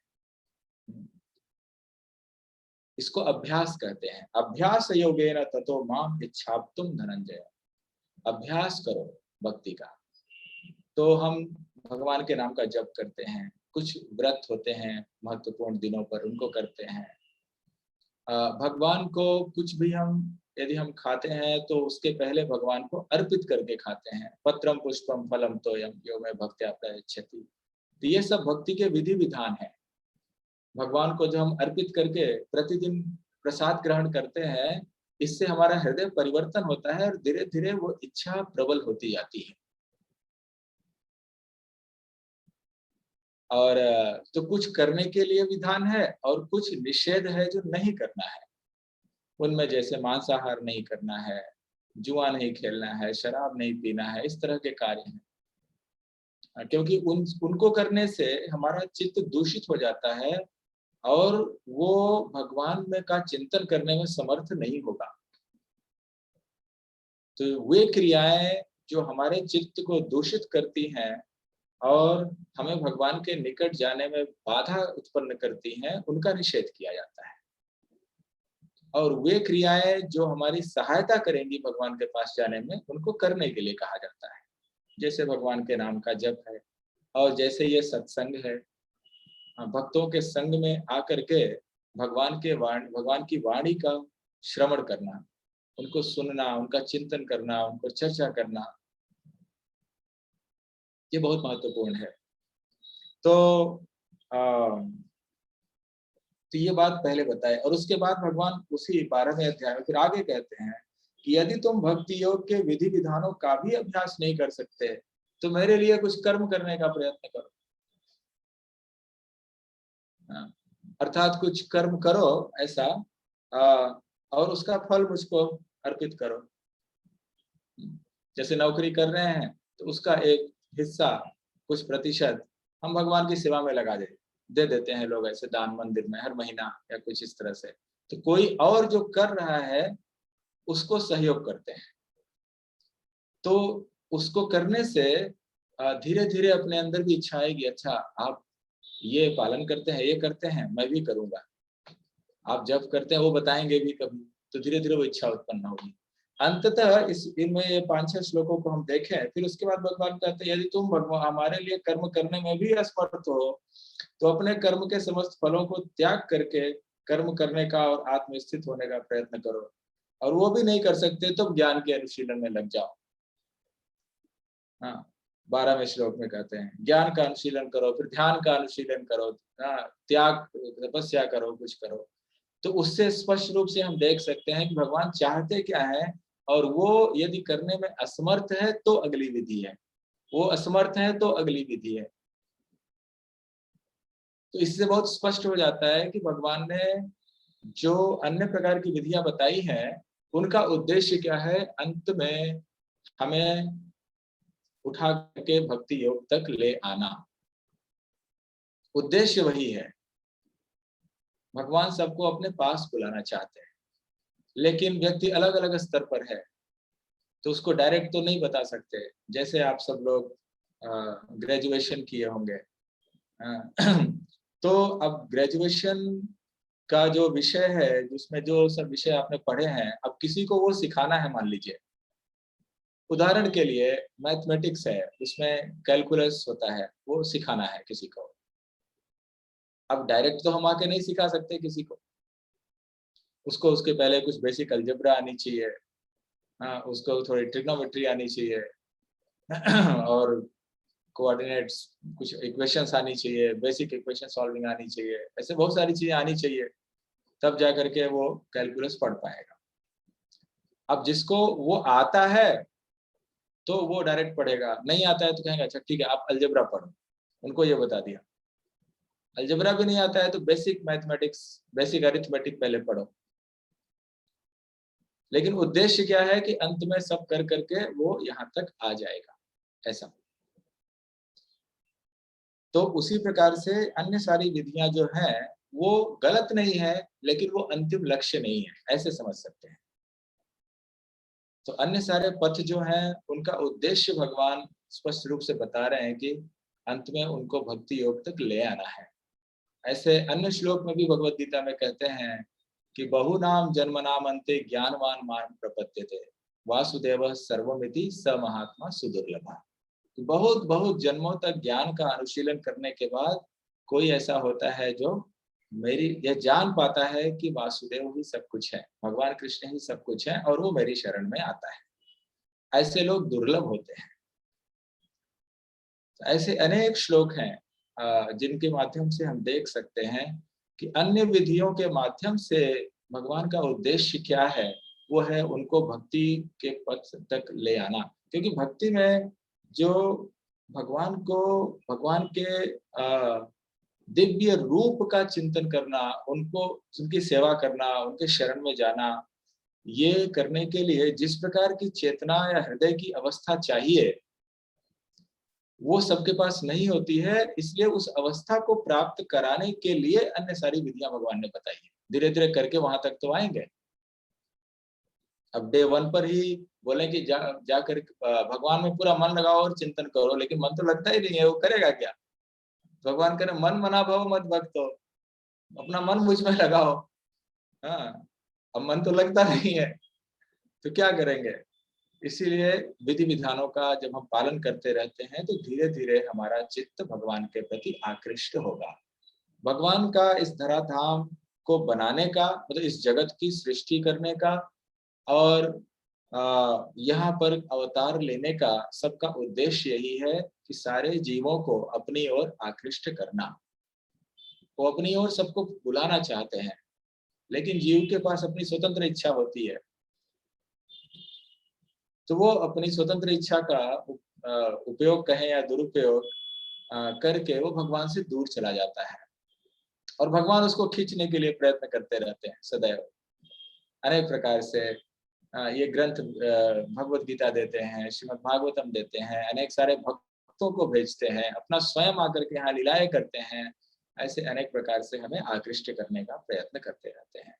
इसको अभ्यास कहते हैं। अभ्यास योगेन ततो माम इच्छाप्तुम धनंजय। अभ्यास करो भक्ति का। तो हम भगवान के नाम का जप करते हैं, कुछ व्रत होते हैं महत्वपूर्ण दिनों पर, उनको करते हैं। भगवान को कुछ भी यदि हम खाते हैं तो उसके पहले भगवान को अर्पित करके खाते हैं। पत्रम पुष्पम फलम तोयम यो में भक्त्या प्रयच्छति। तो ये सब भक्ति के विधि विधान है। भगवान को जब हम अर्पित करके प्रतिदिन प्रसाद ग्रहण करते हैं, इससे हमारा हृदय परिवर्तन होता है और धीरे धीरे वो इच्छा प्रबल होती जाती है। और तो कुछ करने के लिए विधान है और कुछ निषेध है जो नहीं करना है। उनमें जैसे मांसाहार नहीं करना है, जुआ नहीं खेलना है, शराब नहीं पीना है, इस तरह के कार्य हैं। क्योंकि उनको करने से हमारा चित्त दूषित हो जाता है और वो भगवान में का चिंतन करने में समर्थ नहीं होगा। तो वे क्रियाएं जो हमारे चित्त को दूषित करती हैं और हमें भगवान के निकट जाने में बाधा उत्पन्न करती हैं, उनका निषेध किया जाता है। और वे क्रियाएं जो हमारी सहायता करेंगी भगवान के पास जाने में, उनको करने के लिए कहा जाता है। जैसे भगवान के नाम का जप है, और जैसे ये सत्संग है, भक्तों के संग में आकर के भगवान की वाणी का श्रवण करना, उनको सुनना, उनका चिंतन करना, उनको चर्चा करना, ये बहुत महत्वपूर्ण है। तो ये बात पहले बताए, और उसके बाद भगवान उसी 12वें अध्याय में फिर आगे कहते हैं कि यदि तुम भक्ति योग के विधि विधानों का भी अभ्यास नहीं कर सकते तो मेरे लिए कुछ कर्म करने का प्रयत्न करो। अर्थात कुछ कर्म करो ऐसा, और उसका फल मुझको अर्पित करो। जैसे नौकरी कर रहे हैं तो उसका एक हिस्सा, कुछ प्रतिशत हम भगवान की सेवा में लगा दे देते हैं लोग, ऐसे दान मंदिर में हर महीना या कुछ इस तरह से। तो कोई और जो कर रहा है उसको सहयोग करते हैं, तो उसको करने से धीरे धीरे अपने अंदर भी इच्छा आएगी, अच्छा आप ये पालन करते हैं, ये करते हैं, मैं भी करूंगा। आप जब करते हैं वो बताएंगे भी कभी, तो धीरे धीरे वो इच्छा उत्पन्न होगी। अंततः इनमें ये 5-6 श्लोकों को हम देखें, फिर उसके बाद भगवान कहते हैं यदि तुम भगवान हमारे लिए कर्म करने में भी असमर्थ हो तो अपने कर्म के समस्त फलों को त्याग करके कर्म करने का और आत्मस्थित होने का प्रयत्न करो, और वो भी नहीं कर सकते तो ज्ञान के अनुशीलन में लग जाओ। हाँ, 12वें श्लोक में कहते हैं ज्ञान का अनुशीलन करो, फिर ध्यान का अनुशीलन करो, त्याग तपस्या करो, कुछ करो। तो उससे स्पष्ट रूप से हम देख सकते हैं कि भगवान चाहते क्या है, और वो यदि करने में असमर्थ है तो अगली विधि है, वो असमर्थ है तो अगली विधि है। तो इससे बहुत स्पष्ट हो जाता है कि भगवान ने जो अन्य प्रकार की विधियां बताई हैं उनका उद्देश्य क्या है, अंत में हमें उठा के भक्ति योग तक ले आना, उद्देश्य वही है। भगवान सबको अपने पास बुलाना चाहते हैं, लेकिन व्यक्ति अलग अलग स्तर पर है, तो उसको डायरेक्ट तो नहीं बता सकते। जैसे आप सब लोग ग्रेजुएशन किए होंगे, तो अब ग्रेजुएशन का जो विषय है, जिसमें जो सब विषय आपने पढ़े हैं, अब किसी को वो सिखाना है। मान लीजिए उदाहरण के लिए मैथमेटिक्स है, उसमें कैलकुलस होता है, वो सिखाना है किसी को। अब डायरेक्ट तो हम आके नहीं सिखा सकते किसी को, उसको उसके पहले कुछ बेसिक अलजेब्रा आनी चाहिए, उसको थोड़ी ट्रिग्नोमेट्री आनी चाहिए और कोऑर्डिनेट्स, कुछ इक्वेशंस आनी चाहिए, बेसिक इक्वेशन सॉल्विंग आनी चाहिए, ऐसे बहुत सारी चीजें आनी चाहिए, तब जा करके वो कैलकुलस पढ़ पाएगा। अब जिसको वो आता है तो वो डायरेक्ट पढ़ेगा, नहीं आता है तो कहेंगे अच्छा ठीक है आप अलजेब्रा पढ़ो, उनको ये बता दिया। अलजेब्रा भी नहीं आता है तो बेसिक मैथमेटिक्स, बेसिक अरिथमेटिक पहले पढ़ो। लेकिन उद्देश्य क्या है कि अंत में सब कर करके वो यहाँ तक आ जाएगा, ऐसा। तो उसी प्रकार से अन्य सारी विधियां जो हैं वो गलत नहीं है, लेकिन वो अंतिम लक्ष्य नहीं है, ऐसे समझ सकते हैं। तो अन्य सारे पथ जो हैं उनका उद्देश्य भगवान स्पष्ट रूप से बता रहे हैं कि अंत में उनको भक्ति योग तक ले आना है। ऐसे अन्य श्लोक में भी भगवत गीता में कहते हैं कि बहुनाम जन्मनाम अन्ते ज्ञानवान मां प्रपद्यते वासुदेव सर्वमिति स महात्मा सुदुर्लभः। बहुत बहुत जन्मों तक ज्ञान का अनुशीलन करने के बाद कोई ऐसा होता है जो यह जान पाता है कि वासुदेव ही सब कुछ है, भगवान कृष्ण ही सब कुछ है, और वो मेरी शरण में आता है। ऐसे लोग दुर्लभ होते हैं। ऐसे अनेक श्लोक हैं जिनके माध्यम से हम देख सकते हैं कि अन्य विधियों के माध्यम से भगवान का उद्देश्य क्या है, वो है उनको भक्ति के पथ तक ले आना। क्योंकि भक्ति में जो भगवान के दिव्य रूप का चिंतन करना, उनको उनकी सेवा करना, उनके शरण में जाना, ये करने के लिए जिस प्रकार की चेतना या हृदय की अवस्था चाहिए वो सबके पास नहीं होती है। इसलिए उस अवस्था को प्राप्त कराने के लिए अन्य सारी विधियां भगवान ने बताई है। धीरे धीरे करके वहां तक तो आएंगे। अब डे 1 पर ही बोले कि जाकर भगवान में पूरा मन लगाओ और चिंतन करो, लेकिन मन तो लगता ही नहीं है, वो करेगा क्या? भगवान करे मन मना भव मत भक्तो, अपना मन मुझ में लगाओ। हाँ, अब मन तो लगता नहीं है तो क्या करेंगे? इसीलिए विधि विधानों का जब हम पालन करते रहते हैं तो धीरे धीरे हमारा चित्त भगवान के प्रति आकृष्ट होगा। भगवान का इस धराधाम को बनाने का मतलब इस जगत की सृष्टि करने का और यहाँ पर अवतार लेने का सबका उद्देश्य यही है कि सारे जीवों को अपनी ओर आकृष्ट करना। वो अपनी ओर सबको बुलाना चाहते हैं, लेकिन जीव के पास अपनी स्वतंत्र इच्छा होती है, तो वो अपनी स्वतंत्र इच्छा का उपयोग कहें या दुरुपयोग करके वो भगवान से दूर चला जाता है, और भगवान उसको खींचने के लिए प्रयत्न करते रहते हैं सदैव। अनेक प्रकार से ये ग्रंथ भगवत गीता देते हैं, श्रीमद् भागवतम देते हैं, अनेक सारे भक्तों को भेजते हैं, अपना स्वयं आकर के यहाँ लीलाएं करते हैं, ऐसे अनेक प्रकार से हमें आकृष्ट करने का प्रयत्न करते रहते हैं।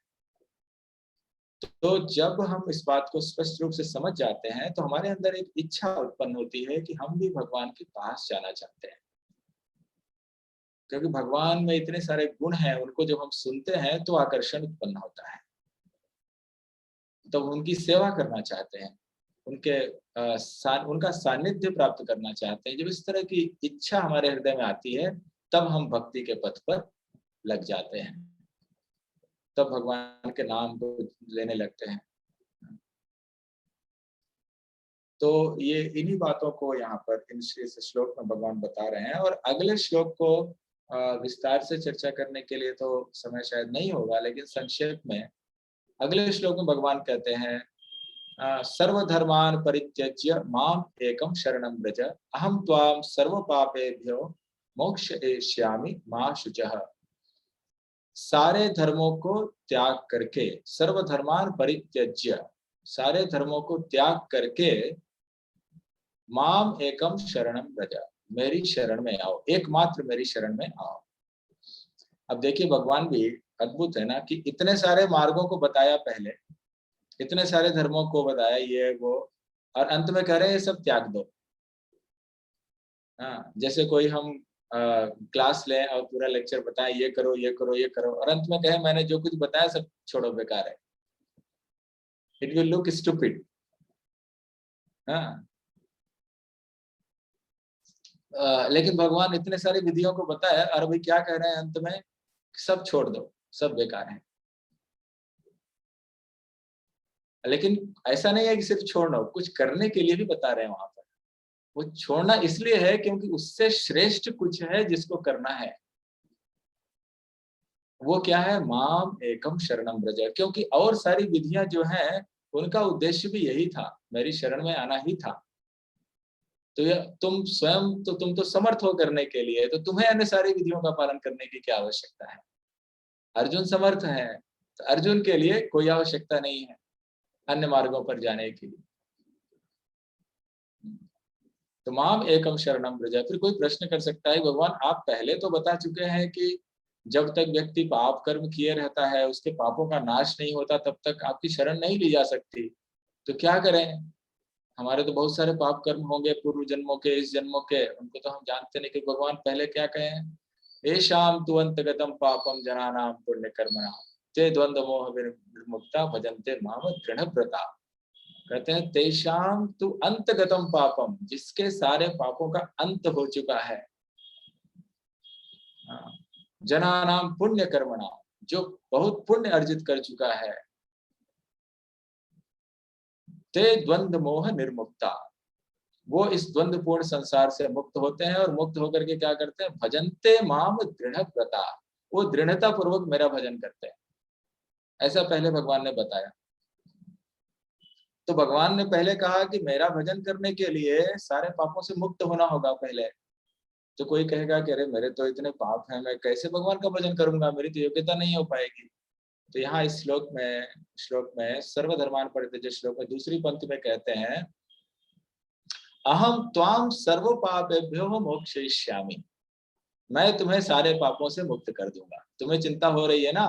तो जब हम इस बात को स्पष्ट रूप से समझ जाते हैं तो हमारे अंदर एक इच्छा उत्पन्न होती है कि हम भी भगवान के पास जाना चाहते हैं, क्योंकि भगवान में इतने सारे गुण हैं, उनको जब हम सुनते हैं तो आकर्षण उत्पन्न होता है, तो उनकी सेवा करना चाहते हैं, उनका सानिध्य प्राप्त करना चाहते हैं। जब इस तरह की इच्छा हमारे हृदय में आती है तब हम भक्ति के पथ पर लग जाते हैं, तब भगवान के नाम को लेने लगते हैं। तो ये इन्हीं बातों को यहाँ पर इस श्लोक में भगवान बता रहे हैं। और अगले श्लोक को विस्तार से चर्चा करने के लिए तो समय शायद नहीं होगा, लेकिन संक्षेप में अगले श्लोक में भगवान कहते हैं, सर्वधर्मान् परित्यज्य माम एकम शरणं व्रज अहम त्वाम सर्व पापेभ्यो मोक्षयिष्यामि मा शुचः। सारे धर्मों को त्याग करके, सर्वधर्मान् परित्यज्य, सारे धर्मों को त्याग करके, माम एकम शरणं व्रज, मेरी शरण में आओ, एकमात्र मेरी शरण में आओ। अब देखिए भगवान भी अद्भुत है ना, कि इतने सारे मार्गों को बताया, पहले इतने सारे धर्मों को बताया, ये वो, और अंत में कह रहे हैं ये सब त्याग दो। हाँ, जैसे कोई हम क्लास लें और पूरा लेक्चर बताएं, ये करो ये करो ये करो, और अंत में कहे मैंने जो कुछ बताया सब छोड़ो, बेकार है, इट विल लुक स्टूपिड। हाँ, लेकिन भगवान इतने सारी विधियों को बताया और अभी क्या कह रहे हैं अंत में, सब छोड़ दो, सब बेकार है। लेकिन ऐसा नहीं है कि सिर्फ छोड़ना, कुछ करने के लिए भी बता रहे हैं वहां पर। वो छोड़ना इसलिए है क्योंकि उससे श्रेष्ठ कुछ है जिसको करना है। वो क्या है, माम एकम शरणम व्रज, क्योंकि और सारी विधियां जो हैं उनका उद्देश्य भी यही था, मेरी शरण में आना ही था। तो ये तुम स्वयं तो, तुम तो समर्थ हो करने के लिए, तो तुम्हें अन्य सारी विधियों का पालन करने की क्या आवश्यकता है। अर्जुन समर्थ है, तो अर्जुन के लिए कोई आवश्यकता नहीं है अन्य मार्गों पर जाने के लिए। तो माम एकम शरणम व्रज। फिर कोई प्रश्न कर सकता है, भगवान आप पहले तो बता चुके हैं कि जब तक व्यक्ति पाप कर्म किए रहता है, उसके पापों का नाश नहीं होता, तब तक आपकी शरण नहीं ली जा सकती। तो क्या करें, हमारे तो बहुत सारे पाप कर्म होंगे, पूर्व जन्मों के, इस जन्मों के, उनको तो हम जानते नहीं। कि भगवान पहले क्या कहें, येषां तु अंतगतम पापम जनानां पुण्य कर्मणां ते द्वंद्व मोह विमुक्ता भजन्ते माम दृढ़व्रता। कहते हैं तेषां तु अंतगतम पापम, जिसके सारे पापों का अंत हो चुका है, जनानां पुण्य कर्मणां, जो बहुत पुण्य अर्जित कर चुका है, ते द्वंद्व मोह निर्मुक्ता, वो इस द्वंद्वपूर्ण संसार से मुक्त होते हैं। और मुक्त होकर के क्या करते हैं, भजन्ते माम दृढ़व्रता, वो दृढ़ता पूर्वक मेरा भजन करते हैं। ऐसा पहले भगवान ने बताया। तो भगवान ने पहले कहा कि मेरा भजन करने के लिए सारे पापों से मुक्त होना होगा पहले। तो कोई कहेगा कि अरे मेरे तो इतने पाप हैं, मैं कैसे भगवान का भजन करूंगा, मेरी तो योग्यता नहीं हो पाएगी। तो यहाँ इस श्लोक में सर्वधर्मान परित्यज्य श्लोक में दूसरी पंक्ति में कहते हैं, अहम त्वाम सर्व पापेभ्यो मोक्षयिष्यामि, मैं तुम्हें सारे पापों से मुक्त कर दूंगा। तुम्हें चिंता हो रही है ना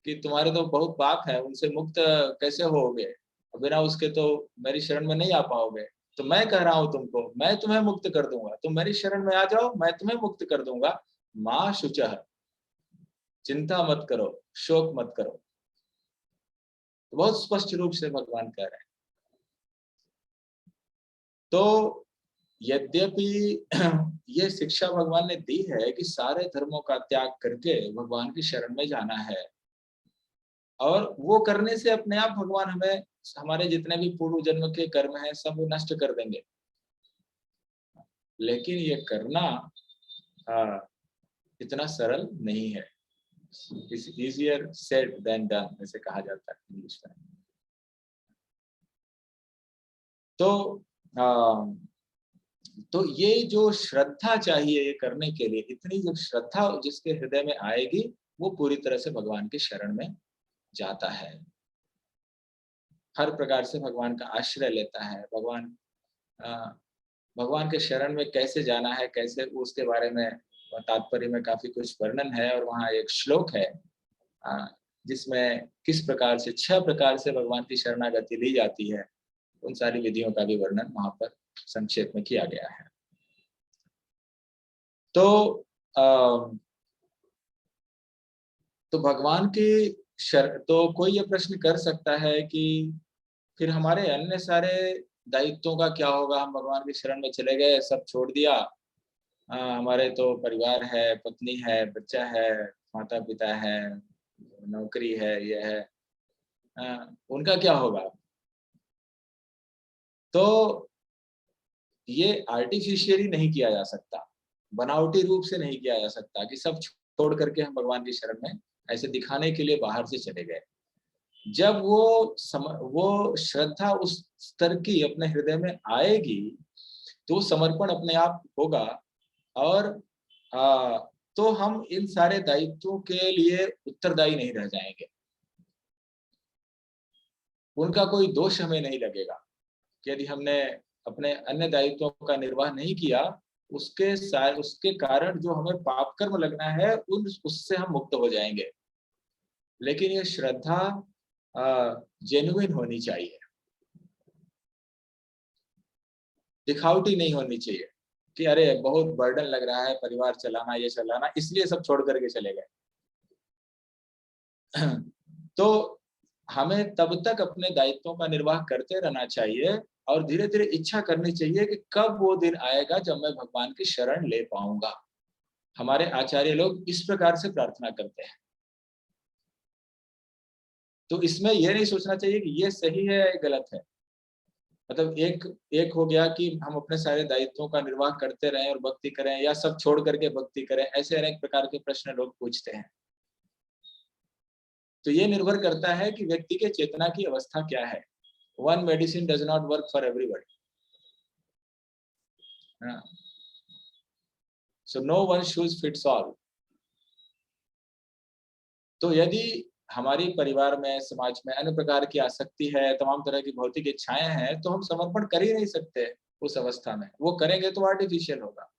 कि तुम्हारे तो बहुत पाप है, उनसे मुक्त कैसे होगे, बिना उसके तो मेरी शरण में नहीं आ पाओगे। तो मैं कह रहा हूं तुमको, मैं तुम्हें मुक्त कर दूंगा, तुम मेरी शरण में आ जाओ, मैं तुम्हें मुक्त कर दूंगा। मां शुचः, चिंता मत करो, शोक मत करो। तो बहुत स्पष्ट रूप से भगवान कह रहे हैं। तो यद्यपि ये शिक्षा भगवान ने दी है कि सारे धर्मों का त्याग करके भगवान की शरण में जाना है, और वो करने से अपने आप भगवान हमें हमारे जितने भी पूर्व जन्म के कर्म हैं सब नष्ट कर देंगे। लेकिन ये करना इतना सरल नहीं है। It's easier said than done, ऐसे कहा जाता है इंग्लिश में। तो ये जो श्रद्धा चाहिए ये करने के लिए, इतनी जब श्रद्धा जिसके हृदय में आएगी, वो पूरी तरह से भगवान की शरण में जाता है। हर प्रकार से भगवान का आश्रय लेता है, भगवान के शरण में कैसे जाना है, कैसे उसके बारे में तात्पर्य में काफी कुछ वर्णन है। और वहाँ एक श्लोक है जिसमें किस प्रकार से 6 प्रकार से भगवान की शरणागति ली जाती है, उन सारी विधियों का भी वर्णन वहां पर संक्षेप में किया गया है। तो भगवान की तो कोई ये प्रश्न कर सकता है कि फिर हमारे अन्य सारे दायित्वों का क्या होगा? हम भगवान की शरण में चले गए, सब छोड़ दिया, हमारे तो परिवार है, पत्नी है, बच्चा है, माता पिता है, नौकरी है, ये है, उनका क्या होगा? तो ये आर्टिफिशियली नहीं किया जा सकता, बनावटी रूप से नहीं किया जा सकता कि सब छोड़ करके हम भगवान की शरण में ऐसे दिखाने के लिए बाहर से चले गए। जब वो श्रद्धा उस स्तर की अपने हृदय में आएगी तो समर्पण अपने आप होगा, और तो हम इन सारे दायित्वों के लिए उत्तरदायी नहीं रह जाएंगे। उनका कोई दोष हमें नहीं लगेगा कि यदि हमने अपने अन्य दायित्वों का निर्वाह नहीं किया, उसके कारण जो हमें पाप कर्म लगना है उससे हम मुक्त हो जाएंगे। लेकिन ये श्रद्धा जेन्युइन होनी चाहिए, दिखावटी नहीं होनी चाहिए कि अरे बहुत बर्डन लग रहा है परिवार चलाना, ये चलाना, इसलिए सब छोड़ करके चले गए। तो हमें तब तक अपने दायित्वों का निर्वाह करते रहना चाहिए और धीरे धीरे इच्छा करनी चाहिए कि कब वो दिन आएगा जब मैं भगवान की शरण ले पाऊंगा। हमारे आचार्य लोग इस प्रकार से प्रार्थना करते हैं। तो इसमें यह नहीं सोचना चाहिए कि ये सही है या गलत है। मतलब एक हो गया कि हम अपने सारे दायित्वों का निर्वाह करते रहें और भक्ति करें, या सब छोड़ करके भक्ति करें, ऐसे अनेक प्रकार के प्रश्न लोग पूछते हैं। तो ये निर्भर करता है कि व्यक्ति के चेतना की अवस्था क्या है। One medicine does not work for everybody, so no one shoes fits all. तो यदि हमारी परिवार में, समाज में अन्य प्रकार की आसक्ति है, तमाम तरह की भौतिक इच्छाएं हैं, तो हम समर्पण कर ही नहीं सकते उस अवस्था में। वो करेंगे तो आर्टिफिशियल होगा।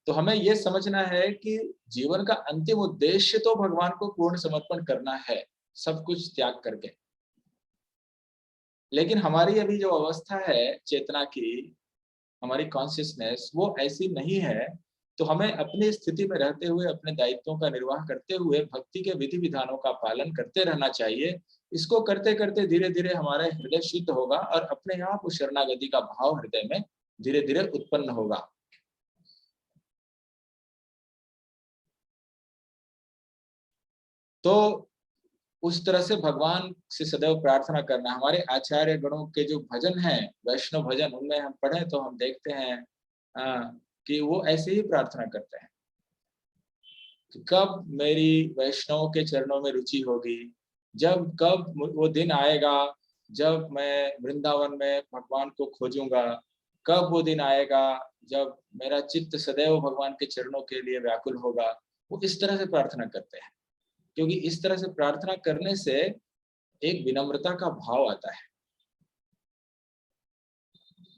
तो हमें यह समझना है कि जीवन का अंतिम उद्देश्य तो भगवान को पूर्ण समर्पण करना है, सब कुछ त्याग करके। लेकिन हमारी अभी जो अवस्था है चेतना की, हमारी कॉन्शियसनेस वो ऐसी नहीं है। तो हमें अपनी स्थिति में रहते हुए, अपने दायित्वों का निर्वाह करते हुए, भक्ति के विधि विधानों का पालन करते रहना चाहिए। इसको करते करते धीरे धीरे हमारा हृदय शुद्ध होगा और अपने आप उस शरणागति का भाव हृदय में धीरे धीरे उत्पन्न होगा। तो उस तरह से भगवान से सदैव प्रार्थना करना। हमारे आचार्य गणों के जो भजन हैं, वैष्णव भजन, उनमें हम पढ़ें तो हम देखते हैं कि वो ऐसे ही प्रार्थना करते हैं कि कब मेरी वैष्णव के चरणों में रुचि होगी, कब वो दिन आएगा जब मैं वृंदावन में भगवान को खोजूंगा, कब वो दिन आएगा जब मेरा चित्त सदैव भगवान के चरणों के लिए व्याकुल होगा। वो इस तरह से प्रार्थना करते हैं, क्योंकि इस तरह से प्रार्थना करने से एक विनम्रता का भाव आता है,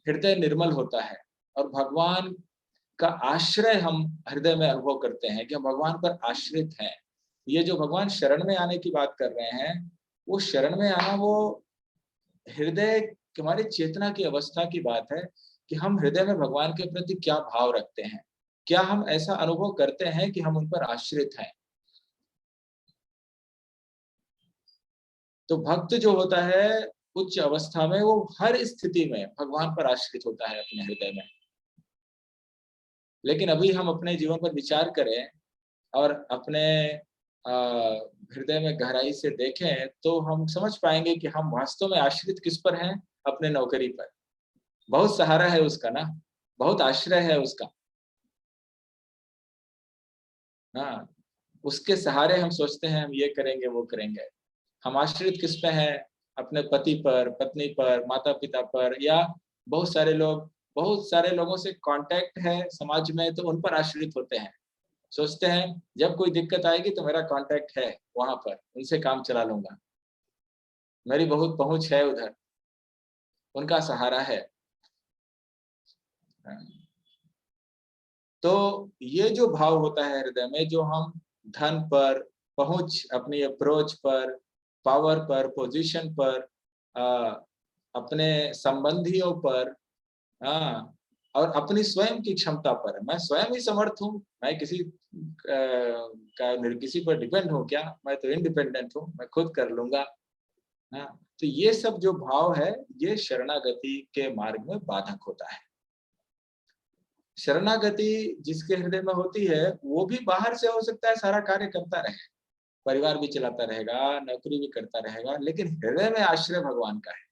हृदय निर्मल होता है और भगवान का आश्रय हम हृदय में अनुभव करते हैं कि हम भगवान पर आश्रित हैं। ये जो भगवान शरण में आने की बात कर रहे हैं, वो शरण में आना वो हृदय, हमारी चेतना की अवस्था की बात है कि हम हृदय में भगवान के प्रति क्या भाव रखते हैं, क्या हम ऐसा अनुभव करते हैं कि हम उन पर आश्रित हैं। तो भक्त जो होता है उच्च अवस्था में, वो हर स्थिति में भगवान पर आश्रित होता है अपने हृदय में। लेकिन अभी हम अपने जीवन पर विचार करें और अपने हृदय में गहराई से देखें तो हम समझ पाएंगे कि हम वास्तव में आश्रित किस पर हैं? अपने नौकरी पर। बहुत सहारा है उसका ना, बहुत आश्रय है उसका। हाँ, उसके सहारे हम सोचते हैं हम ये करेंगे वो करेंगे। हम आश्रित किस पे हैं? अपने पति पर, पत्नी पर, माता पिता पर, या बहुत सारे लोगों से कांटेक्ट है समाज में, तो उन पर आश्रित होते हैं। सोचते हैं जब कोई दिक्कत आएगी तो मेरा कांटेक्ट है वहां पर, उनसे काम चला लूंगा। मेरी बहुत पहुंच है उधर, उनका सहारा है। तो ये जो भाव होता है हृदय में, जो हम धन पर, पहुंच, अपनी अप्रोच पर, पावर पर, पोजीशन पर, अपने संबंधियों पर, हाँ, और अपनी स्वयं की क्षमता पर, मैं स्वयं ही समर्थ हूँ, मैं किसी किसी पर डिपेंड हूँ क्या, मैं तो इंडिपेंडेंट हूँ, मैं खुद कर लूंगा। हाँ, तो ये सब जो भाव है, ये शरणागति के मार्ग में बाधक होता है। शरणागति जिसके हृदय में होती है, वो भी बाहर से हो सकता है सारा कार्य करता रहे, परिवार भी चलाता रहेगा, नौकरी भी करता रहेगा, लेकिन हृदय में आश्रय भगवान का है।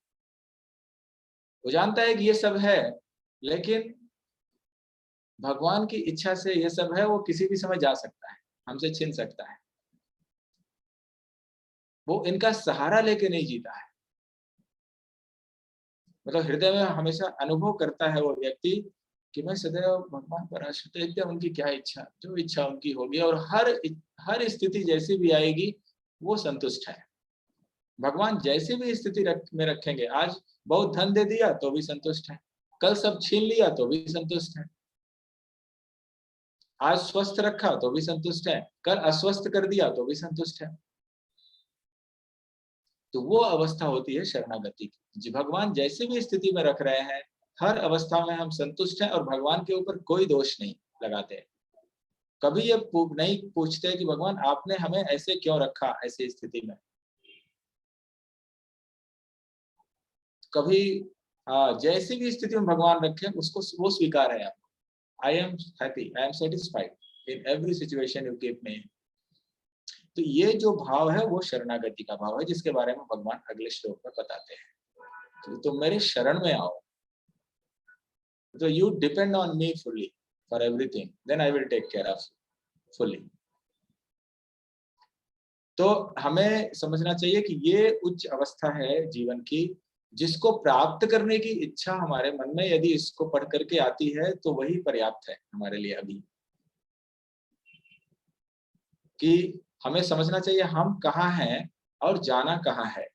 वो जानता है कि ये सब है, लेकिन भगवान की इच्छा से ये सब है, वो किसी भी समय जा सकता है, हमसे छीन सकता है। वो इनका सहारा लेके नहीं जीता है। मतलब हृदय में हमेशा अनुभव करता है वो व्यक्ति कि मैं सदैव भगवान पर आश्रित हूं, एकदम उनकी क्या इच्छा, जो इच्छा उनकी होगी, और हर स्थिति जैसी भी आएगी वो संतुष्ट है। भगवान जैसी भी स्थिति में रखेंगे, आज बहुत धन दे दिया तो भी संतुष्ट है, कल सब छीन लिया तो भी संतुष्ट है, आज स्वस्थ रखा तो भी संतुष्ट है, कल अस्वस्थ कर दिया तो भी संतुष्ट है। तो वो अवस्था होती है शरणागति की। जी, भगवान जैसी भी स्थिति में रख रहे हैं, हर अवस्था में हम संतुष्ट हैं और भगवान के ऊपर कोई दोष नहीं लगाते। कभी ये नहीं पूछते कि भगवान आपने हमें ऐसे क्यों रखा, ऐसी स्थिति में। कभी जैसी भी स्थिति में भगवान रखे, उसको वो स्वीकार है। आपको I am happy, I am satisfied in every situation you keep me. तो ये जो भाव है वो शरणागति का भाव है, जिसके बारे में भगवान अगले श्लोक में बताते हैं। तो तुम मेरे शरण में आओ, तो you depend on me fully for everything, then I will take care of fully. तो हमें समझना चाहिए कि ये उच्च अवस्था है जीवन की, जिसको प्राप्त करने की इच्छा हमारे मन में यदि इसको पढ़ करके आती है, तो वही पर्याप्त है हमारे लिए अभी। कि हमें समझना चाहिए हम कहाँ हैं और जाना कहाँ है।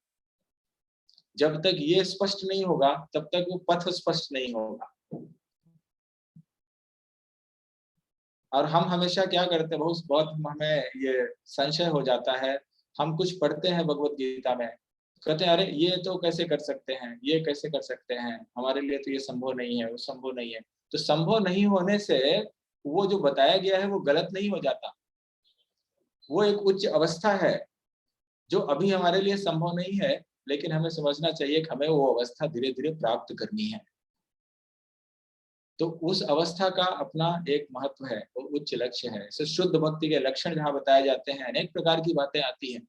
जब तक ये स्पष्ट नहीं होगा, तब तक वो पथ स्पष्ट नहीं होगा। और हम हमेशा क्या करते हैं, बहुत हमें ये संशय हो जाता है। हम कुछ पढ़ते हैं भगवत गीता में, कहते हैं अरे ये तो कैसे कर सकते हैं, ये कैसे कर सकते हैं, हमारे लिए तो ये संभव नहीं है, वो संभव नहीं है। तो संभव नहीं होने से वो जो बताया गया है वो गलत नहीं हो जाता। वो एक उच्च अवस्था है जो अभी हमारे लिए संभव नहीं है, लेकिन हमें समझना चाहिए कि हमें वो अवस्था धीरे धीरे प्राप्त करनी है। तो उस अवस्था का अपना एक महत्व है, वो उच्च लक्ष्य है। इसे शुद्ध भक्ति के लक्षण जहाँ बताए जाते हैं, अनेक प्रकार की बातें आती हैं।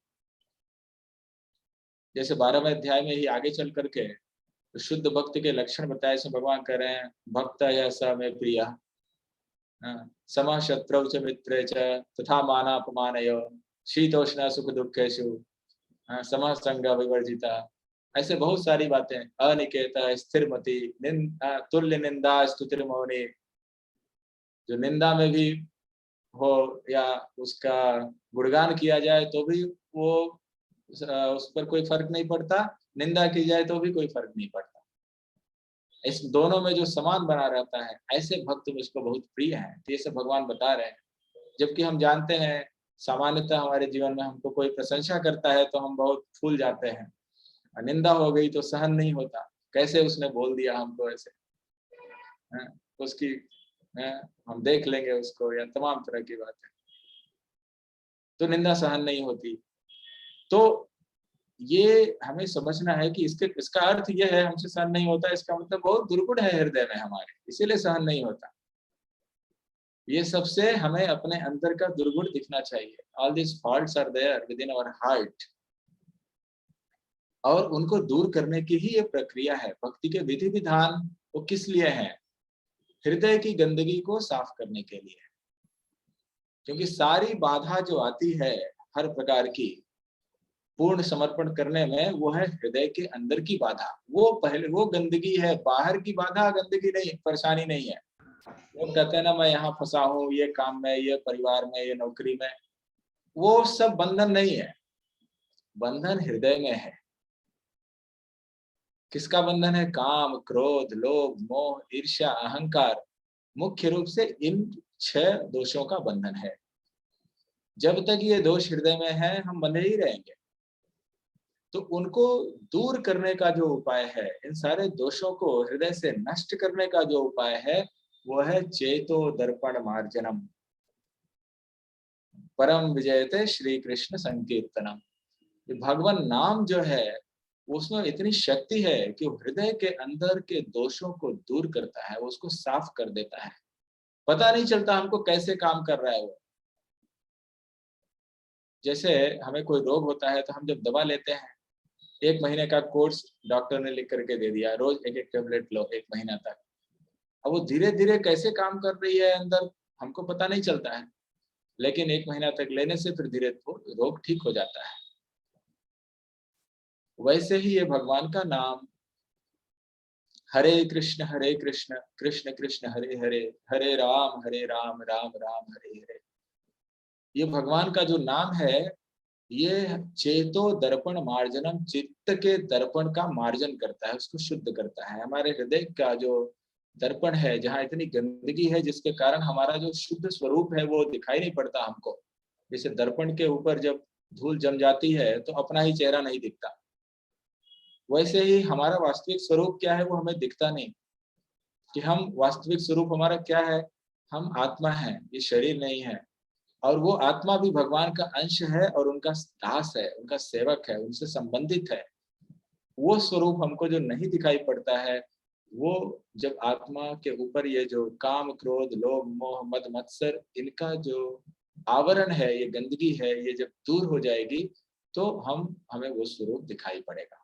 जैसे 12वें अध्याय में ही आगे चल करके तो शुद्ध भक्ति के लक्षण बताए, इसमें भगवान कह रहे हैं भक्त यह स मे प्रिय, सम शत्रौ च मित्रे च तथा मानापमानयो, शीतोष्ण सुख दुखेषु समः संग विवर्जिता। ऐसे बहुत सारी बातें, अनिकेत, स्थिरमति, तुल्य निंदा स्तुतिर्मौनी, जो निंदा में भी हो या उसका गुणगान किया जाए तो भी वो उस पर कोई फर्क नहीं पड़ता, निंदा की जाए तो भी कोई फर्क नहीं पड़ता। इस दोनों में जो समान बना रहता है, ऐसे भक्त मुझको बहुत प्रिय है। तो ये सब भगवान बता रहे हैं। जबकि हम जानते हैं सामान्यतः हमारे जीवन में हमको कोई प्रशंसा करता है तो हम बहुत फूल जाते हैं, निंदा हो गई तो सहन नहीं होता, कैसे उसने बोल दिया हमको ऐसे, उसकी हम देख लेंगे उसको, या तमाम तरह की बातें। तो निंदा सहन नहीं होती। तो ये हमें समझना है कि इसका अर्थ यह है हमसे सहन नहीं होता, इसका मतलब बहुत दुर्गुण है हृदय में हमारे, इसीलिए सहन नहीं होता। ये सबसे हमें अपने अंदर का दुर्गुण दिखना चाहिए। All this faults are there within our heart, और उनको दूर करने की ही ये प्रक्रिया है। भक्ति के विधि विधान वो किस लिए है? हृदय की गंदगी को साफ करने के लिए। क्योंकि सारी बाधा जो आती है हर प्रकार की पूर्ण समर्पण करने में, वो है हृदय के अंदर की बाधा। वो गंदगी है, बाहर की बाधा गंदगी नहीं, परेशानी नहीं है। वो कहते हैं ना मैं यहाँ फंसा हूँ, ये काम में, ये परिवार में, ये नौकरी में, वो सब बंधन नहीं है। बंधन हृदय में है। किसका बंधन है? काम, क्रोध, लोभ, मोह, ईर्ष्या, अहंकार। मुख्य रूप से इन 6 दोषों का बंधन है। जब तक ये दोष हृदय में है हम बंधे ही रहेंगे। तो उनको दूर करने का जो उपाय है, इन सारे दोषों को हृदय से नष्ट करने का जो उपाय है, वो है चेतो दर्पण मार्जनम, परम विजयते श्री कृष्ण संकीर्तनम। भगवान नाम जो है उसमें इतनी शक्ति है कि वो हृदय के अंदर के दोषों को दूर करता है, उसको साफ कर देता है। पता नहीं चलता हमको कैसे काम कर रहा है वो। जैसे हमें कोई रोग होता है तो हम जब दवा लेते हैं, 1 महीने का कोर्स डॉक्टर ने लिख करके दे दिया, रोज 1-1 टेबलेट लो 1 महीना तक। अब वो धीरे धीरे कैसे काम कर रही है अंदर हमको पता नहीं चलता है, लेकिन 1 महीना तक लेने से फिर धीरे रोग ठीक हो जाता है। वैसे ही ये भगवान का नाम, हरे कृष्ण कृष्ण कृष्ण हरे हरे, हरे राम राम राम हरे हरे, ये भगवान का जो नाम है, ये चेतो दर्पण मार्जनम, चित्त के दर्पण का मार्जन करता है, उसको शुद्ध करता है। हमारे हृदय का जो दर्पण है, जहाँ इतनी गंदगी है जिसके कारण हमारा जो शुद्ध स्वरूप है वो दिखाई नहीं पड़ता हमको। जैसे दर्पण के ऊपर जब धूल जम जाती है तो अपना ही चेहरा नहीं दिखता, वैसे ही हमारा वास्तविक स्वरूप क्या है वो हमें दिखता नहीं, कि हम वास्तविक स्वरूप हमारा क्या है। हम आत्मा है, ये शरीर नहीं है। और वो आत्मा भी भगवान का अंश है और उनका दास है, उनका सेवक है, उनसे संबंधित है। वो स्वरूप हमको जो नहीं दिखाई पड़ता है, वो जब आत्मा के ऊपर ये जो काम, क्रोध, लोभ, मोह, मद, मत्सर, इनका जो आवरण है, ये गंदगी है, ये जब दूर हो जाएगी तो हमें वो स्वरूप दिखाई पड़ेगा।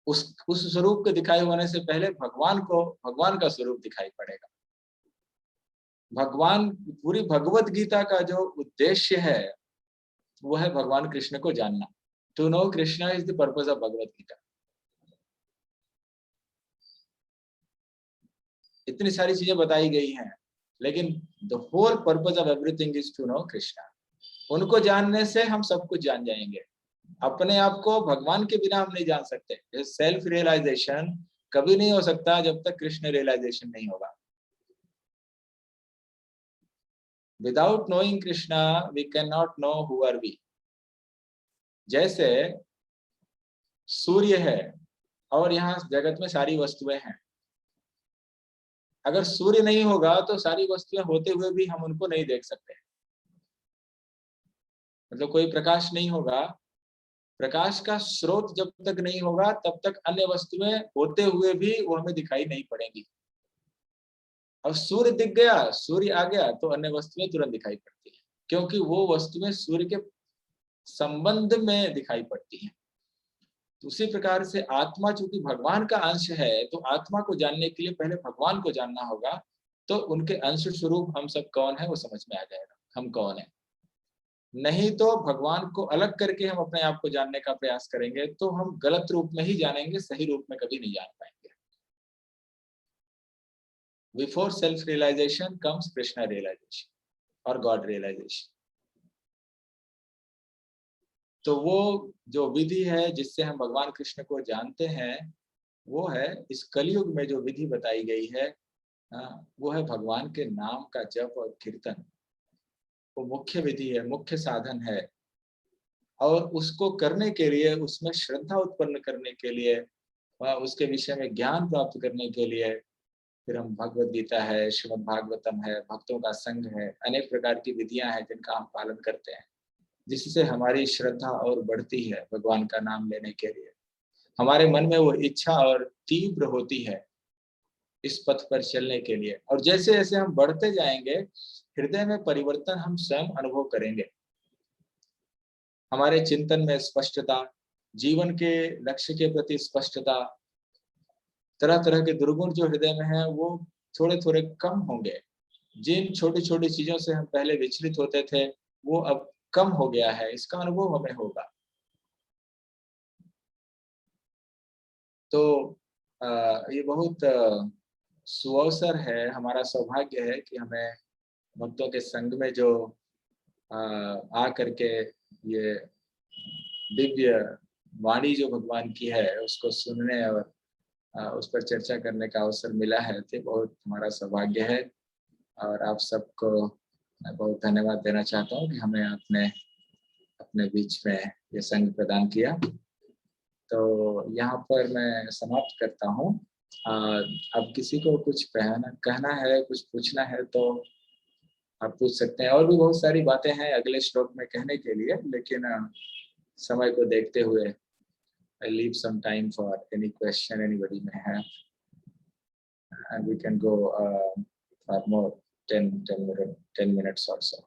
उस स्वरूप के दिखाई होने से पहले भगवान का स्वरूप दिखाई पड़ेगा। भगवान, पूरी भगवत गीता का जो उद्देश्य है वो है भगवान कृष्ण को जानना। To know Krishna is the purpose of Bhagavad Gita. इतनी सारी चीजें बताई गई हैं, लेकिन the whole purpose of everything is to know Krishna. उनको जानने से हम सब कुछ जान जाएंगे। अपने आप को भगवान के बिना हम नहीं जान सकते। सेल्फ रियलाइजेशन कभी नहीं हो सकता जब तक कृष्ण रियलाइजेशन नहीं होगा। Without knowing Krishna we can not know who are we. जैसे सूर्य है और यहाँ जगत में सारी वस्तुएं हैं, अगर सूर्य नहीं होगा तो सारी वस्तुएं होते हुए भी हम उनको नहीं देख सकते। मतलब कोई प्रकाश नहीं होगा, प्रकाश का स्रोत जब तक नहीं होगा तब तक अन्य वस्तुएं होते हुए भी वो हमें दिखाई नहीं पड़ेंगी। और सूर्य दिख गया, सूर्य आ गया तो अन्य वस्तुएं तुरंत दिखाई पड़ती है, क्योंकि वो वस्तुएं सूर्य के संबंध में दिखाई पड़ती हैं। तो उसी प्रकार से आत्मा चूंकि भगवान का अंश है, तो आत्मा को जानने के लिए पहले भगवान को जानना होगा। तो उनके अंश स्वरूप हम सब कौन है वो समझ में आ जाएगा, हम कौन है। नहीं तो भगवान को अलग करके हम अपने आप को जानने का प्रयास करेंगे तो हम गलत रूप में ही जानेंगे, सही रूप में कभी नहीं जान पाएंगे। Before self realization comes Krishna realization और गॉड रियलाइजेशन। तो वो जो विधि है जिससे हम भगवान कृष्ण को जानते हैं, वो है इस कलयुग में जो विधि बताई गई है, वो है भगवान के नाम का जप और कीर्तन। वो मुख्य विधि है, मुख्य साधन है। और उसको करने के लिए, उसमें श्रद्धा उत्पन्न करने के लिए, उसके विषय में ज्ञान प्राप्त करने के लिए फिर हम भगवद गीता है, श्रीमद् भागवतम है, भक्तों का संघ है, अनेक प्रकार की विधियां हैं जिनका हम पालन करते हैं, जिससे हमारी श्रद्धा और बढ़ती है भगवान का नाम लेने के लिए। हमारे मन में वो इच्छा और तीव्र होती है इस पथ पर चलने के लिए। और जैसे जैसे हम बढ़ते जाएंगे, हृदय में परिवर्तन हम स्वयं अनुभव करेंगे। हमारे चिंतन में स्पष्टता, जीवन के लक्ष्य के प्रति स्पष्टता, तरह तरह के दुर्गुण जो हृदय में है वो थोड़े थोड़े कम होंगे। जिन छोटी छोटी चीजों से हम पहले विचलित होते थे वो अब कम हो गया है, इसका अनुभव हमें होगा। तो ये बहुत सुअवसर है, हमारा सौभाग्य है कि हमें भक्तों के संग में जो आ करके ये दिव्य वाणी जो भगवान की है उसको सुनने और उस पर चर्चा करने का अवसर मिला है, तो बहुत हमारा सौभाग्य है। और आप सबको मैं बहुत धन्यवाद देना चाहता हूँ कि हमें आपने अपने बीच में ये संग प्रदान किया। तो यहाँ पर मैं समाप्त करता हूँ। अब किसी को कुछ कहना है, कुछ पूछना है तो आप पूछ सकते हैं। और भी बहुत सारी बातें हैं अगले श्लोक में कहने के लिए, लेकिन समय को देखते हुए I leave some time for any question anybody may have, and we can go for more 10 minutes or so.